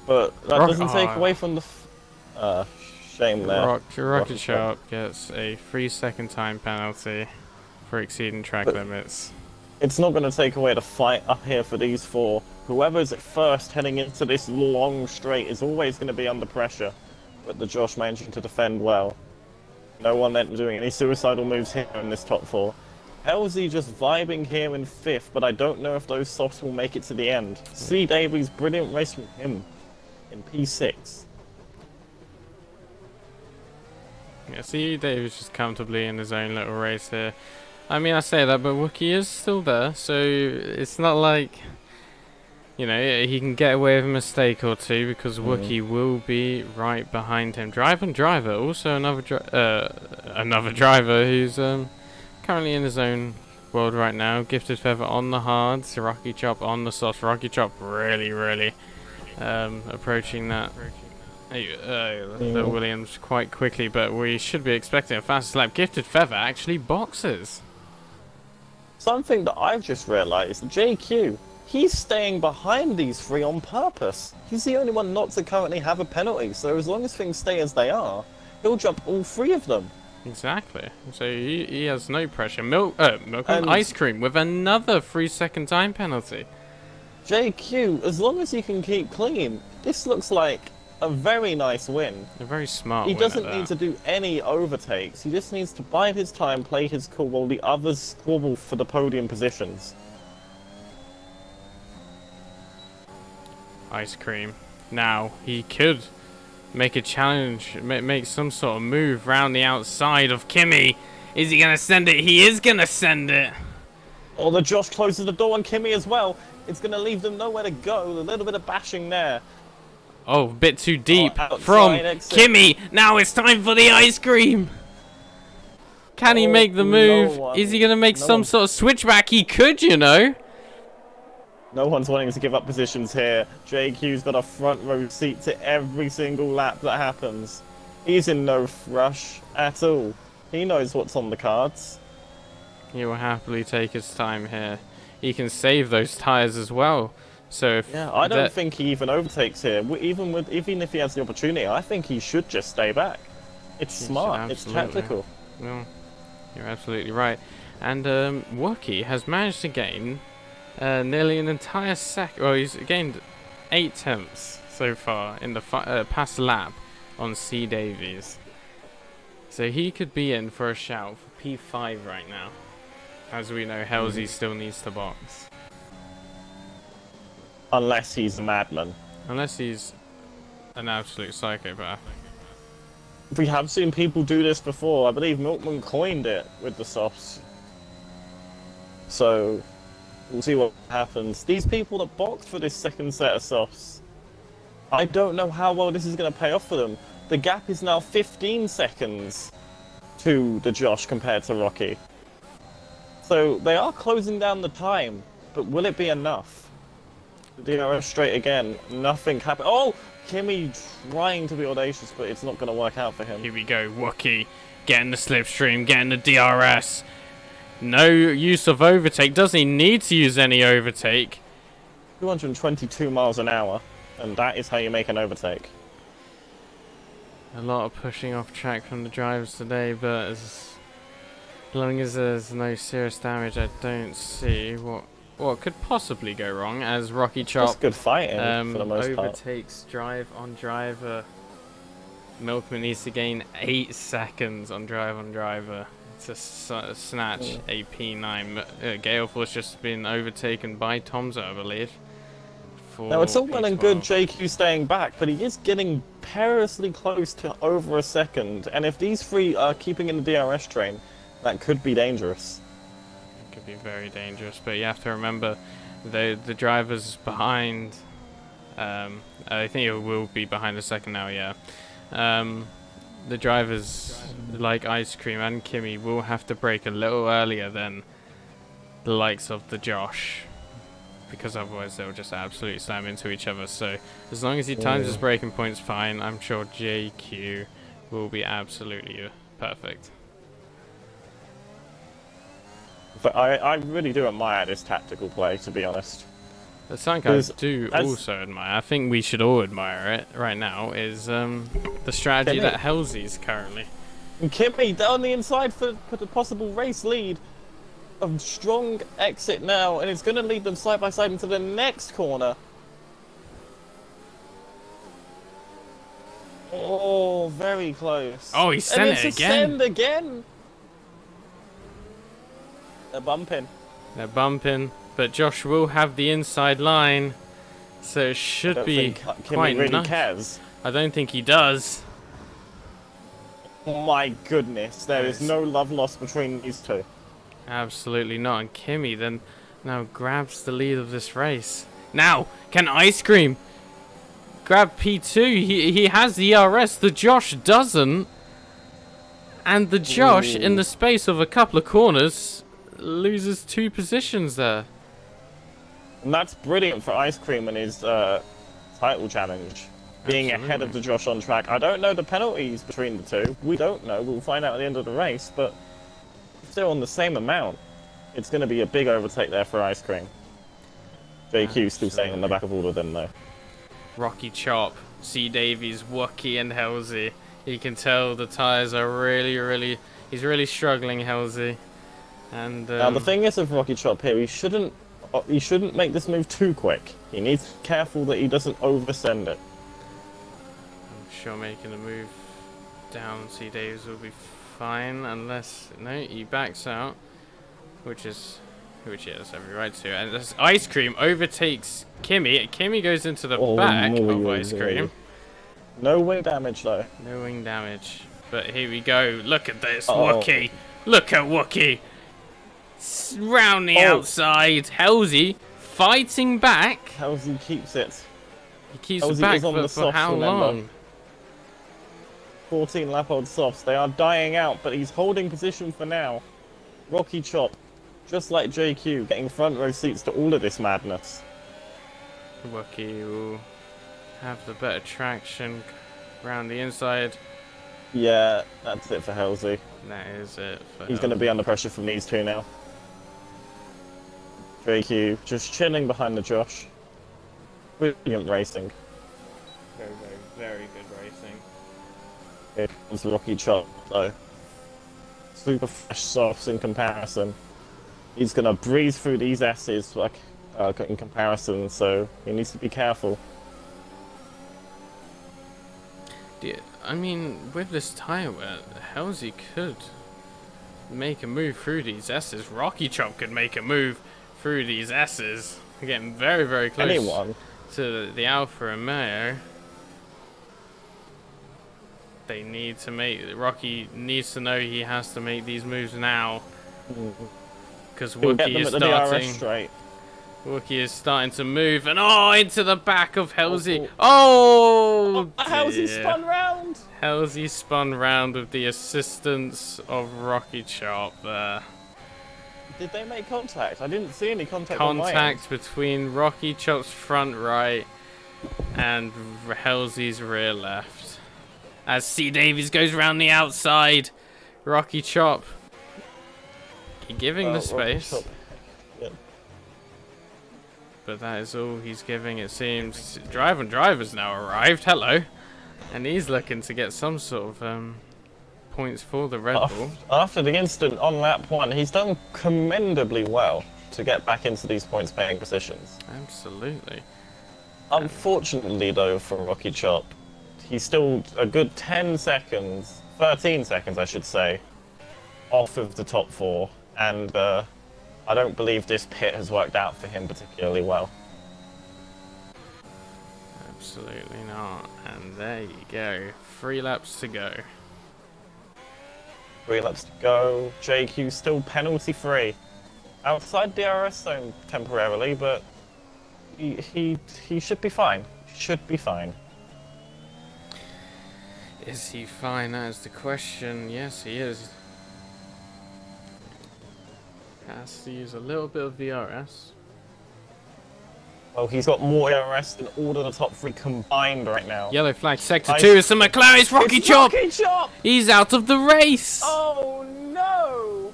But that doesn't take away from the shame there. Rocky Chop gets a 3-second time penalty for exceeding track limits. It's not going to take away the fight up here for these 4. Whoever's at first heading into this long straight is always going to be under pressure. But the Josh managing to defend well. No one then doing any suicidal moves here in this top 4. LZ just vibing here in 5th, but I don't know if those softs will make it to the end. C. Davies, brilliant race from him in P6. Yeah, see, Dave's just comfortably in his own little race here. I mean, I say that, but Wookie is still there, so it's not like, you know, he can get away with a mistake or two, because Wookie will be right behind him. Driver, also another driver who's currently in his own world right now. Gifted Feather on the hards, Rocky Chop on the softs. Rocky Chop really approaching that. The Williams quite quickly, but we should be expecting a fastest lap. Gifted Feather actually boxes. Something that I've just realised, JQ, he's staying behind these 3 on purpose. He's the only one not to currently have a penalty, so as long as things stay as they are, he'll jump all 3 of them. Exactly. So he has no pressure. Milk and Ice Cream with another 3-second time penalty. JQ, as long as you can keep clean, this looks like a very nice win. A very smart He win doesn't at need to that. do any overtakes. He just needs to bide his time, play his cool, while the others squabble for the podium positions. Ice Cream. Now, he could make a challenge, make some sort of move round the outside of Kimmy. Is he going to send it? He is going to send it. Oh, the Josh closes the door on Kimmy as well. It's going to leave them nowhere to go. A little bit of bashing there. Oh, a bit too deep outside from exit. Kimmy. Now it's time for the Ice Cream. Can he make the move? Is he going to make some sort of switchback? He could, you know. No one's wanting to give up positions here. JQ's got a front row seat to every single lap that happens. He's in no rush at all. He knows what's on the cards. He will happily take his time here. He can save those tyres as well. So if I don't think he even overtakes here. Even if he has the opportunity, I think he should just stay back. It's smart. It's tactical. No, you're absolutely right. And Wookie has managed to gain nearly an entire second. Well, he's gained 8 tenths so far in the past lap on C. Davies. So he could be in for a shout for P5 right now. As we know, Halsey still needs to box. Unless he's a madman. Unless he's an absolute psychopath. we have seen people do this before. I believe Milkman coined it with the softs. So we'll see what happens. These people that boxed for this second set of softs, I don't know how well this is going to pay off for them. The gap is now 15 seconds to the Josh compared to Rocky. So they are closing down the time, but will it be enough? The DRS straight again, nothing happened. Oh! Kimmy trying to be audacious, but it's not going to work out for him. Here we go, Wookie getting the slipstream, getting the DRS. No use of overtake. Doesn't he need to use any overtake? 222 miles an hour, and that is how you make an overtake. A lot of pushing off track from the drivers today, but as long as there's no serious damage, I don't see what could possibly go wrong, as Rocky Chop That's good fighting for the most part. overtakes drive on driver. Milkman needs to gain 8 seconds on drive on driver to snatch a P9. Gale Force just been overtaken by Tomza, I believe. Now it's all well and good P12. JQ staying back, but he is getting perilously close to over a second, and if these three are keeping in the DRS train, that could be dangerous. Could be very dangerous, but you have to remember the drivers behind. I think it will be behind a second now. Yeah, the drivers like Ice Cream and Kimmy will have to brake a little earlier than the likes of the Josh, because otherwise they'll just absolutely slam into each other. So as long as he times his braking points fine, I'm sure JQ will be absolutely perfect. But I really do admire this tactical play, to be honest. The something I do also admire, I think we should all admire it right now, is the strategy that Halsey's currently. And Kimmy down the inside for the possible race lead. A strong exit now, and it's going to lead them side by side into the next corner. Oh, very close. Oh, he sent it it's again. A send again. They're bumping. They're bumping, but Josh will have the inside line, so it should be quite really nice. cares. I don't think he does. Oh my goodness, there is no love lost between these two. Absolutely not. And Kimmy then now grabs the lead of this race. Now, can Ice Cream grab P2? He has the ERS. The Josh doesn't. And the Josh, in the space of a couple of corners, loses 2 positions there. And that's brilliant for Ice Cream and his title challenge. Being ahead of the Josh on track. I don't know the penalties between the two. We don't know. We'll find out at the end of the race. But if they're on the same amount, it's going to be a big overtake there for Ice Cream. JQ still staying on the back of all of them, though. Rocky Chop, C. Davies, Wookie, and Halsey. You can tell the tyres are really... He's really struggling, Halsey. And now the thing is with Rocky Chop here, he shouldn't make this move too quick. He needs to be careful that he doesn't oversend it. I'm sure making a move down C. Davies will be fine, unless he backs out, which he has every right to. And this Ice Cream overtakes Kimmy. Kimmy goes into the back of Ice Cream. No wing damage though. No wing damage. But here we go. Look at this, Wookie. Look at Wookie. Round the outside. Halsey fighting back. Halsey keeps it. He keeps it back for how long? 14 lap old softs. They are dying out, but he's holding position for now. Rocky Chop, just like JQ, getting front row seats to all of this madness. Wookie will have the better traction around the inside. Yeah, that's it for Halsey. That is it for He's going to be under pressure from these two now. JQ just chilling behind the Josh. Brilliant racing. Very good racing. Here comes Rocky Chop though. Super fresh softs in comparison. He's going to breeze through these S's like in comparison, so he needs to be careful. I mean, with this tyre wear, Halsey could make a move through these S's. Rocky Chop could make a move through these S's. We're getting very close to the Alfa Romeo. They need to make... Rocky needs to know he has to make these moves now. Because He'll get Wookie them is at the DRS starting... straight. Wookie is starting to move, and into the back of Halsey. Oh, Oh, Halsey dear. spun round. Halsey spun round with the assistance of Rocky Chop there. Did they make contact? I didn't see any contact. On my end. Contact between Rocky Chop's front right and Halsey's rear left. As C. Davies goes round the outside, Rocky Chop giving the space. But that is all he's giving, it seems. Driver's now arrived. Hello. And he's looking to get some sort of points for the Red Bull. After the incident on lap 1, he's done commendably well to get back into these points paying positions. Absolutely. Unfortunately, though, for Rocky Chop, he's still a good 10 seconds, 13 seconds, I should say, off of the top 4. And I don't believe this pit has worked out for him particularly well. Absolutely not. And there you go. 3 laps to go. 3 laps to go. JQ still penalty free. Outside DRS zone temporarily, but he should be fine. Should be fine. Is he fine? That is the question. Yes, he is. Has to use a little bit of VRS. Well, he's got more DRS than all of the top 3 combined right now. Yellow flag, sector 2 is the McLaren. It's Rocky Chop! Rocky Chop! He's out of the race! Oh no!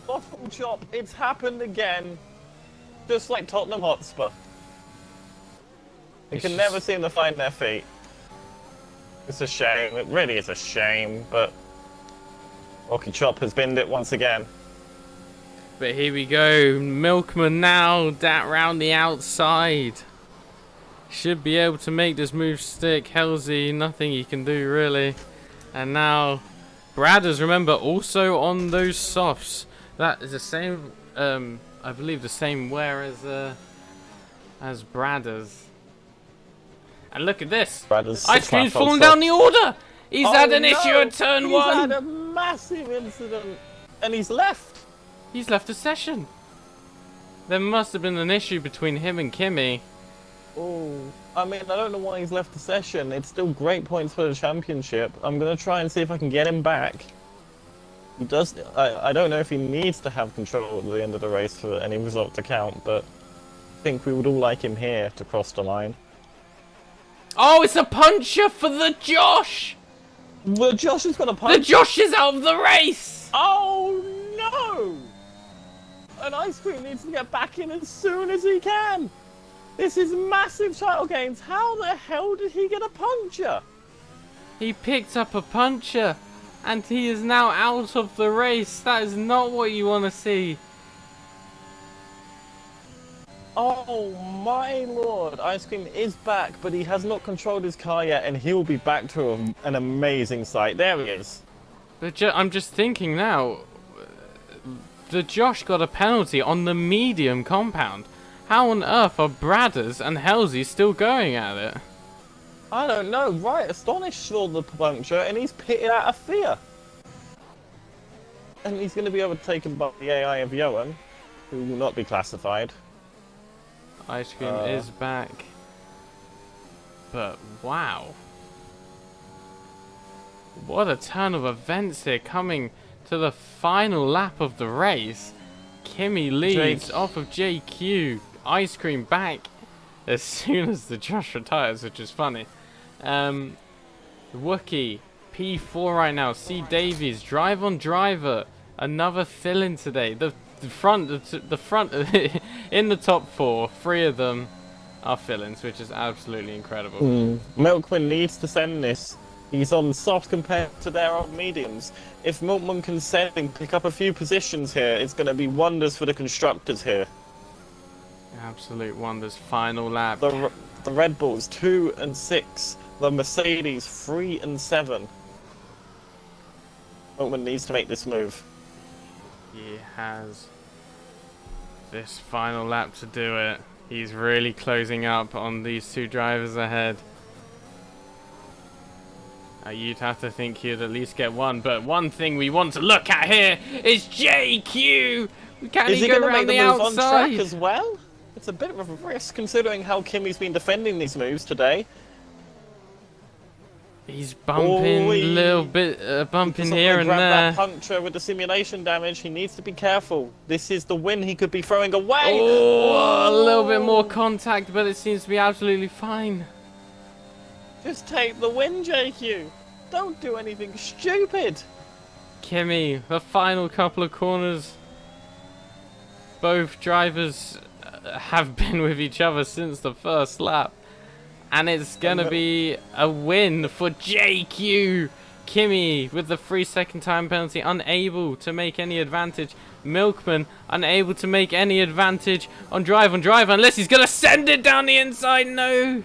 Bottle Chop, it's happened again. Just like Tottenham Hotspur. They can never seem to find their feet. It's a shame, it really is a shame, but Rocky Chop has binned it once again. But here we go, Milkman now, round the outside. Should be able to make this move stick. Halsey, nothing he can do really. And now, Bradders, remember, also on those softs. That is the same, I believe the same wear as Bradders. And look at this. Ice Cream's fallen down the order. He's had an issue at turn 1. He's had a massive incident. And he's left. He's left the session. There must have been an issue between him and Kimmy. Oh, I mean, I don't know why he's left the session. It's still great points for the championship. I'm going to try and see if I can get him back. He does. I don't know if he needs to have control at the end of the race for any result to count, but I think we would all like him here to cross the line. Oh, it's a puncher for the Josh! Well, Josh has got a punch. The Josh is out of the race! Oh, no! And Ice Cream needs to get back in as soon as he can. This is massive title gains. How the hell did he get a puncture? He picked up a puncher, and he is now out of the race. That is not what you want to see. Oh my lord, Ice Cream is back, but he has not controlled his car yet, and he will be back to an amazing sight. There he is. But I'm just thinking now, the Josh got a penalty on the medium compound. How on earth are Bradders and Halsey still going at it? I don't know. Right, Astonished saw the puncture, and he's pitted out of fear. And he's going to be overtaken by the AI of Johan, who will not be classified. Ice Cream is back. But wow. What a turn of events here coming to the final lap of the race. Kimmy leads off of JQ. Ice Cream back as soon as the Josh retires, which is funny. Wookie, P4 right now. C. Davies, drive on driver. Another fill-in today. The front in the top 4, 3 of them are fill-ins, which is absolutely incredible. Milkman needs to send this. He's on soft compared to their old mediums. If Milkman can send and pick up a few positions here, it's going to be wonders for the constructors here. Absolute wonders. Final lap. The Red Bulls 2 and 6. The Mercedes 3 and 7. Milkman needs to make this move. He has this final lap to do it. He's really closing up on these 2 drivers ahead. You'd have to think he'd at least get one, but one thing we want to look at here is JQ! Can Is he he go going to around make the the move on outside? track as well? It's a bit of a risk considering how Kimmy's been defending these moves today. He's bumping a little bit, bumping here and grab there. that puncture with the simulation damage. He needs to be careful. This is the win he could be throwing away. Oh, a little bit more contact, but it seems to be absolutely fine. Just take the win, JQ. Don't do anything stupid. Kimmy, the final couple of corners. Both drivers have been with each other since the first lap. And it's going to be a win for JQ. Kimmy with the 3-second time penalty, unable to make any advantage. Milkman unable to make any advantage on drive unless he's going to send it down the inside. No.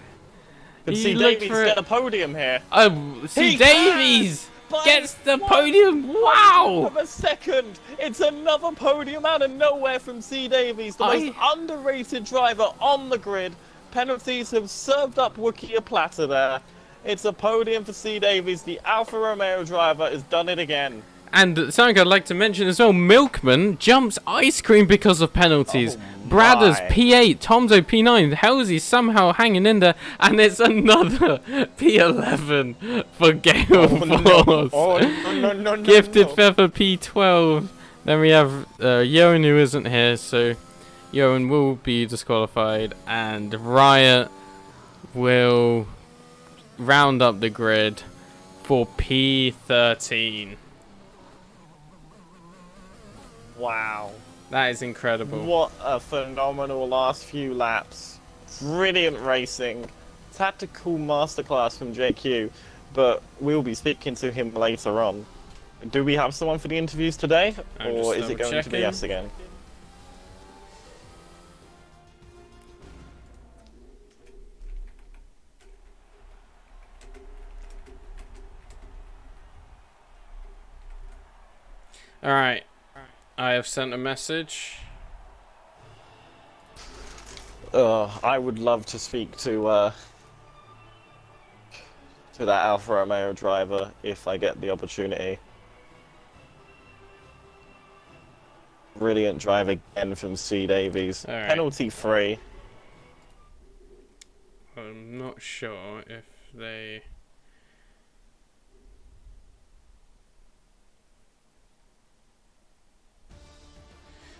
Can see Davies get a podium here. Oh, see Davies gets the podium. Wow. From a second. It's another podium out of nowhere from C. Davies, the most underrated driver on the grid. Penalties have served up Wookie a platter there. It's a podium for C. Davies. The Alfa Romeo driver has done it again. And something I'd like to mention as well, Milkman jumps ice cream because of penalties. Bradders P8, Tomzo P9, Halsey somehow hanging in there, and it's another P11 for Gale Force. No, Gifted Feather P12. Then we have Yoan, who isn't here, so Yoan will be disqualified, and Riot will round up the grid for P13. Wow. That is incredible. What a phenomenal last few laps. Brilliant racing. Tactical masterclass from JQ, but we'll be speaking to him later on. Do we have someone for the interviews today? Or is it going to be us again? Alright. I have sent a message. I would love to speak to that Alfa Romeo driver if I get the opportunity. Brilliant drive again from C. Davies. Right. Penalty free. I'm not sure if they...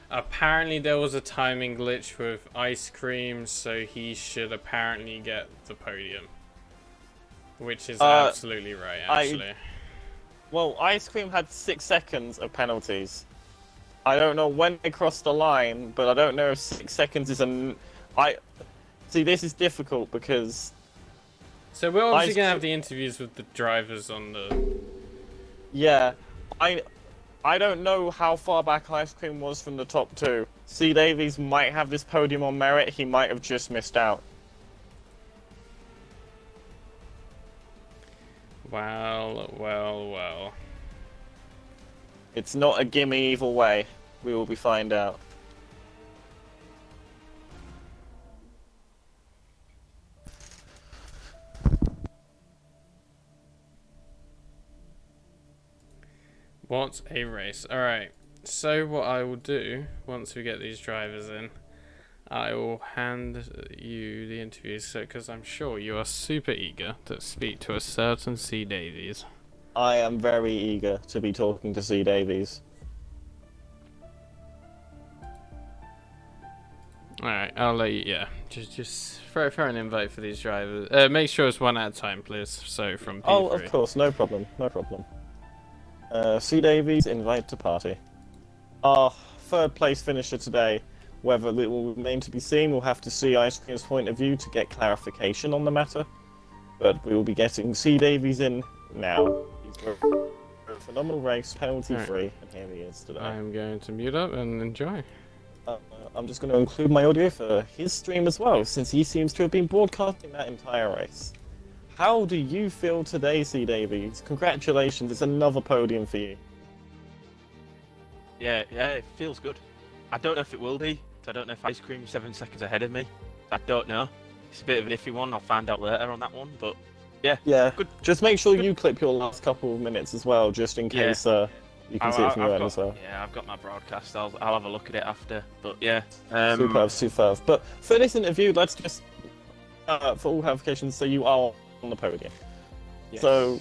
Apparently there was a timing glitch with ice cream, so he should apparently get the podium. Which is absolutely right, actually. Well, ice cream had 6 seconds of penalties. I don't know when they crossed the line, but I don't know if 6 seconds is See, this is difficult because... So we're obviously going to have the interviews with the drivers on the... Yeah, I don't know how far back ice cream was from the top two. C. Davies might have this podium on merit, he might have just missed out. Well. It's not a gimme either way. We will find out. What a race. Alright, so what I will do, once we get these drivers in, I will hand you the interviews, because I'm sure you are super eager to speak to a certain C. Davies. I am very eager to be talking to C. Davies. Alright, I'll let you, yeah, just throw an invite for these drivers. Make sure it's one at a time, please, so from P3. Oh, of course, no problem. C. Davies, invite to party. Our third place finisher today. Whether it will remain to be seen, we'll have to see Ice Cream's point of view to get clarification on the matter. But we will be getting C. Davies in now. He's got a phenomenal race, penalty free, and here he is today. I'm going to mute up and enjoy. I'm just going to include my audio for his stream as well, since he seems to have been broadcasting that entire race. How do you feel today, C. Davies? Congratulations, it's another podium for you. Yeah, it feels good. I don't know if it will be. I don't know if Ice Cream's 7 seconds ahead of me. I don't know. It's a bit of an iffy one. I'll find out later on that one. But Yeah. Good. Just make sure you clip your last couple of minutes as well, just in case you can see it from your end as well. Yeah, I've got my broadcast. I'll have a look at it after. But yeah, Superb. But for this interview, let's just, for all clarifications, so you are on the podium. yes. So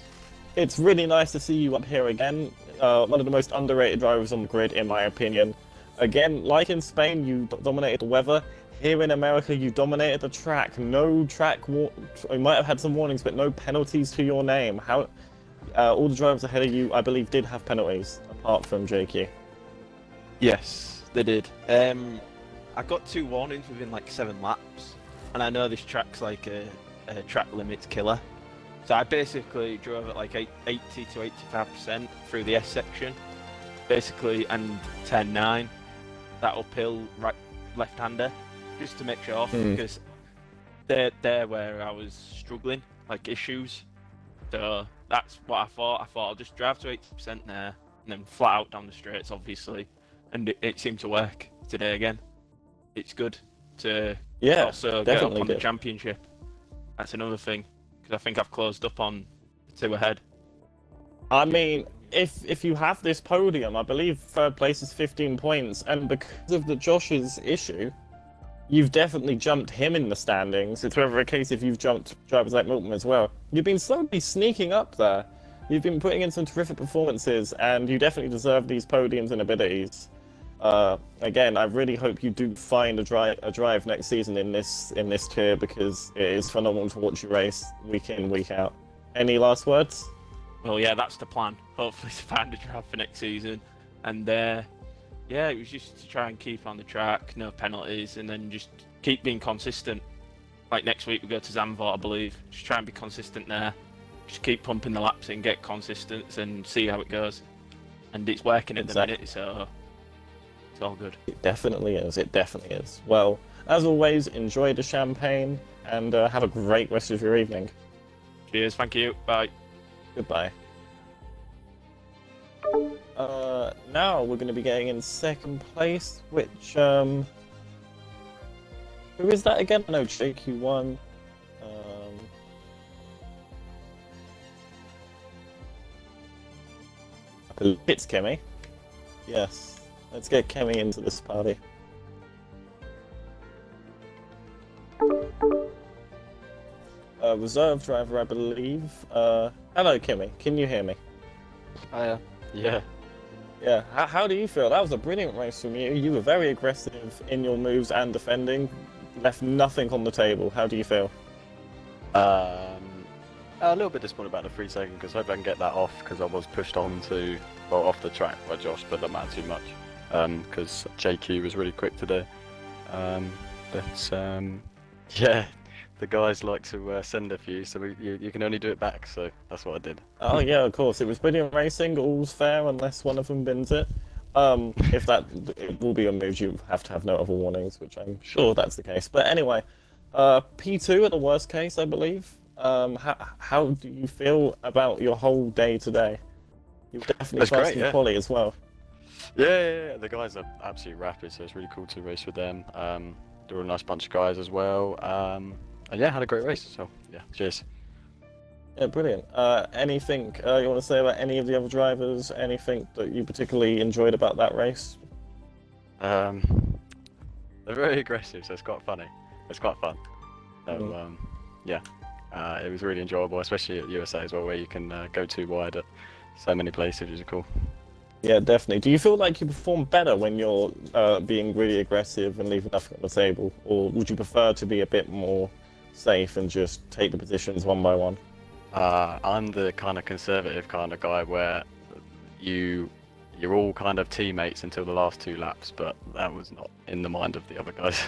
it's really nice to see you up here again. One of the most underrated drivers on the grid, in my opinion. Again, like in Spain, you dominated the weather. Here in America, you dominated the track. No track, you might have had some warnings, but no penalties to your name. How? All the drivers ahead of you, I believe, did have penalties, apart from JQ. Yes, they did. I got 2 warnings within like 7 laps, and I know this track's like a track limits killer. So I basically drove at like 80 to 85% through the S section, basically, and 10-9, that uphill left-hander, just to make sure, because they're where I was struggling, like issues. So that's what I thought. I thought I'll just drive to 80% there, and then flat out down the straights, obviously. And it seemed to work today again. It's good to also get up on the championship. That's another thing, because I think I've closed up on 2 ahead. I mean, if you have this podium, I believe 3rd place is 15 points, and because of the Josh's issue, you've definitely jumped him in the standings. It's whether a case if you've jumped drivers like Milton as well. You've been slowly sneaking up there. You've been putting in some terrific performances, and you definitely deserve these podiums and abilities. Again, I really hope you do find a drive next season in this tier, because it is phenomenal to watch you race week in, week out. Any last words? Well, yeah, that's the plan. Hopefully to find a drive for next season. And yeah, it was just to try and keep on the track, no penalties, and then just keep being consistent. Like next week we go to Zandvoort, I believe. Just try and be consistent there. Just keep pumping the laps in, get consistent, and see how it goes. And it's working at the minute, so it's all good. It definitely is. It definitely is. Well, as always, enjoy the champagne, and have a great rest of your evening. Cheers, thank you, bye. Goodbye. Now we're going to be getting in 2nd place, which, who is that again? No, JQ won. I believe it's Kemi. Yes, let's get Kemi into this party. Reserve driver, I believe. Hello, Kemi. Can you hear me? Yeah. Yeah, how do you feel? That was a brilliant race from you. You were very aggressive in your moves and defending. Left nothing on the table. How do you feel? A little bit disappointed about the 3 second, because I hope I can get that off, because I was pushed on to, well, off the track by Josh, but that mattered too much. Because JQ was really quick today. Yeah, the guys like to send a few, so you can only do it back, so that's what I did. Oh yeah, of course. It was brilliant racing. All's fair unless one of them bins it. If it will be a move, you have to have no other warnings, which I'm sure that's the case. But anyway, P2 at the worst case, I believe. How do you feel about your whole day today? You've definitely fast in quali as well. Yeah, the guys are absolutely rapid, so it's really cool to race with them. They're a nice bunch of guys as well. And yeah, had a great race, so yeah, cheers. Yeah, brilliant. Anything you want to say about any of the other drivers? Anything that you particularly enjoyed about that race? They're very aggressive, so it's quite funny. It's quite fun. So, yeah, it was really enjoyable, especially at USA as well, where you can go too wide at so many places, which is cool. Yeah, definitely. Do you feel like you perform better when you're being really aggressive and leaving nothing on the table? Or would you prefer to be a bit more safe and just take the positions one by one? I'm the kind of conservative kind of guy where you're all kind of teammates until the last 2 laps, but that was not in the mind of the other guys.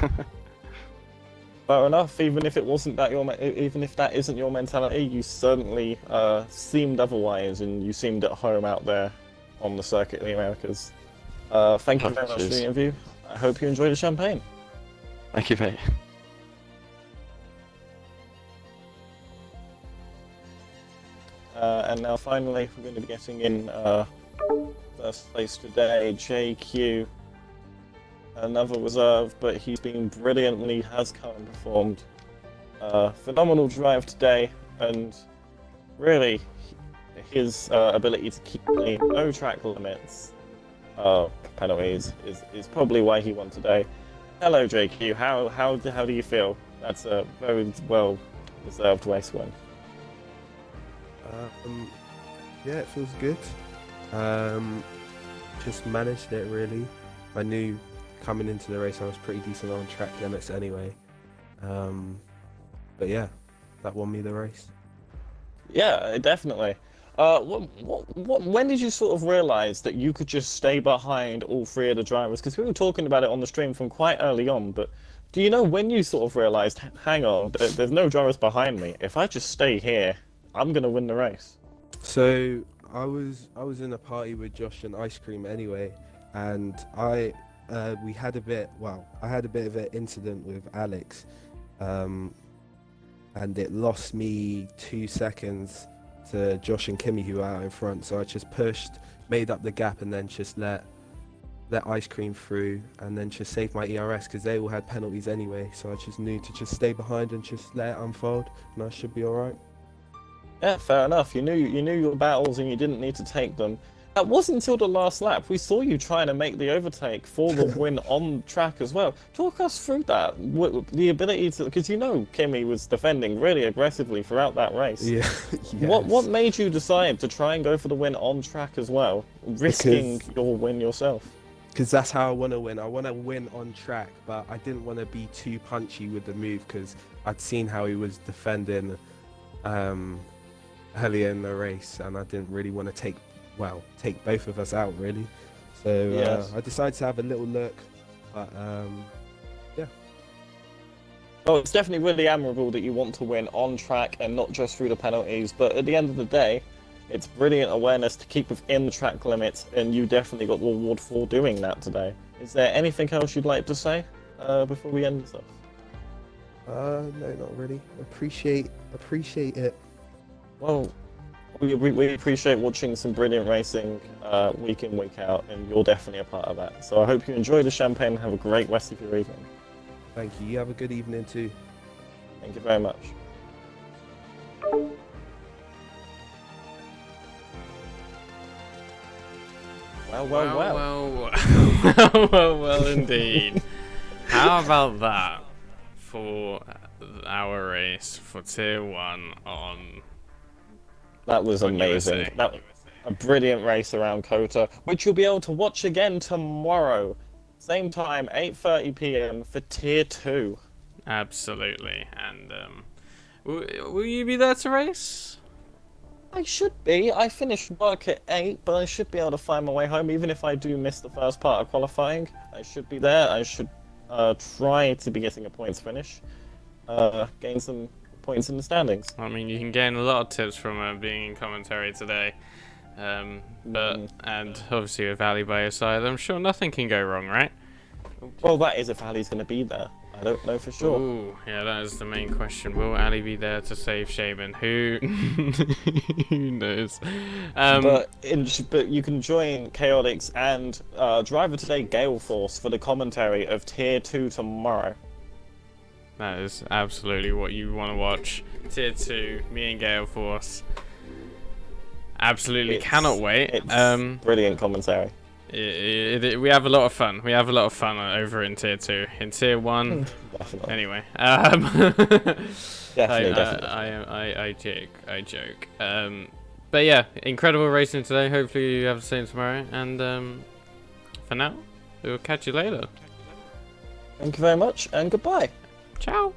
Fair enough. Even if it wasn't that even if that isn't your mentality, you certainly seemed otherwise, and you seemed at home out there on the circuit in the Americas. Thank you very much for the interview. I hope you enjoy the champagne. Thank you, mate. And now finally, we're going to be getting in first place today, JQ. Another reserve, but he's been brilliantly, has come and performed. Phenomenal drive today, and really, his ability to keep the no track limits penalties is probably why he won today. Hello, JQ. How do you feel? That's a very well deserved race win. Yeah, it feels good. Just managed it really. I knew coming into the race I was pretty decent on track limits anyway. But yeah, that won me the race. Yeah, definitely. When did you sort of realise that you could just stay behind all three of the drivers? Because we were talking about it on the stream from quite early on, but do you know when you sort of realised, hang on, there's no drivers behind me. If I just stay here, I'm going to win the race? So I was in a party with Josh and Ice Cream anyway, and I had a bit of an incident with Alex, and it lost me 2 seconds to Josh and Kimmy, who were out in front. So I just pushed, made up the gap, and then just let Ice Cream through, and then just saved my ERS because they all had penalties anyway. So I just knew to just stay behind and just let it unfold, and I should be all right. Yeah, fair enough. You knew your battles and you didn't need to take them. That wasn't until the last lap. We saw you trying to make the overtake for the win on track as well. Talk us through that. The ability to, because Kimmy was defending really aggressively throughout that race. Yeah. Yes. What made you decide to try and go for the win on track as well, risking your win yourself? Because that's how I want to win. I want to win on track, but I didn't want to be too punchy with the move because I'd seen how he was defending earlier in the race, and I didn't really want to take both of us out really. So Yes. I decided to have a little look, but yeah. Well, it's definitely really admirable that you want to win on track and not just through the penalties, but at the end of the day, it's brilliant awareness to keep within the track limits, and you definitely got the reward for doing that today. Is there anything else you'd like to say before we end this off? No, not really. Appreciate it. Well, we appreciate watching some brilliant racing week in, week out, and you're definitely a part of that. So I hope you enjoy the champagne and have a great rest of your evening. Thank you. You have a good evening too. Thank you very much. Well, indeed. How about that for our race for Tier 1 on... That was amazing. USA. That was a brilliant race around Kota, which you'll be able to watch again tomorrow. Same time, 8:30 p.m. for Tier 2. Absolutely. And will you be there to race? I should be. I finished work at 8, but I should be able to find my way home, even if I do miss the first part of qualifying. I should be there. I should try to be getting a points finish. Gain some points in the standings. I mean, you can gain a lot of tips from being in commentary today. And obviously with Ali by your side, I'm sure nothing can go wrong, right? Well, that is if Ali's going to be there. I don't know for sure. Ooh, yeah, that is the main question. Will Ali be there to save Shaman? Who knows? But you can join Chaotix and Driver Today Gale Force for the commentary of Tier 2 tomorrow. That is absolutely what you want to watch. Tier 2, me and Gale Force. Absolutely cannot wait. It's brilliant commentary. We have a lot of fun. We have a lot of fun over in Tier 2. In Tier 1, Definitely. anyway. Definitely. I joke. But yeah, incredible racing today. Hopefully you have the same tomorrow. And for now, we will catch you later. Thank you very much, and goodbye. Ciao.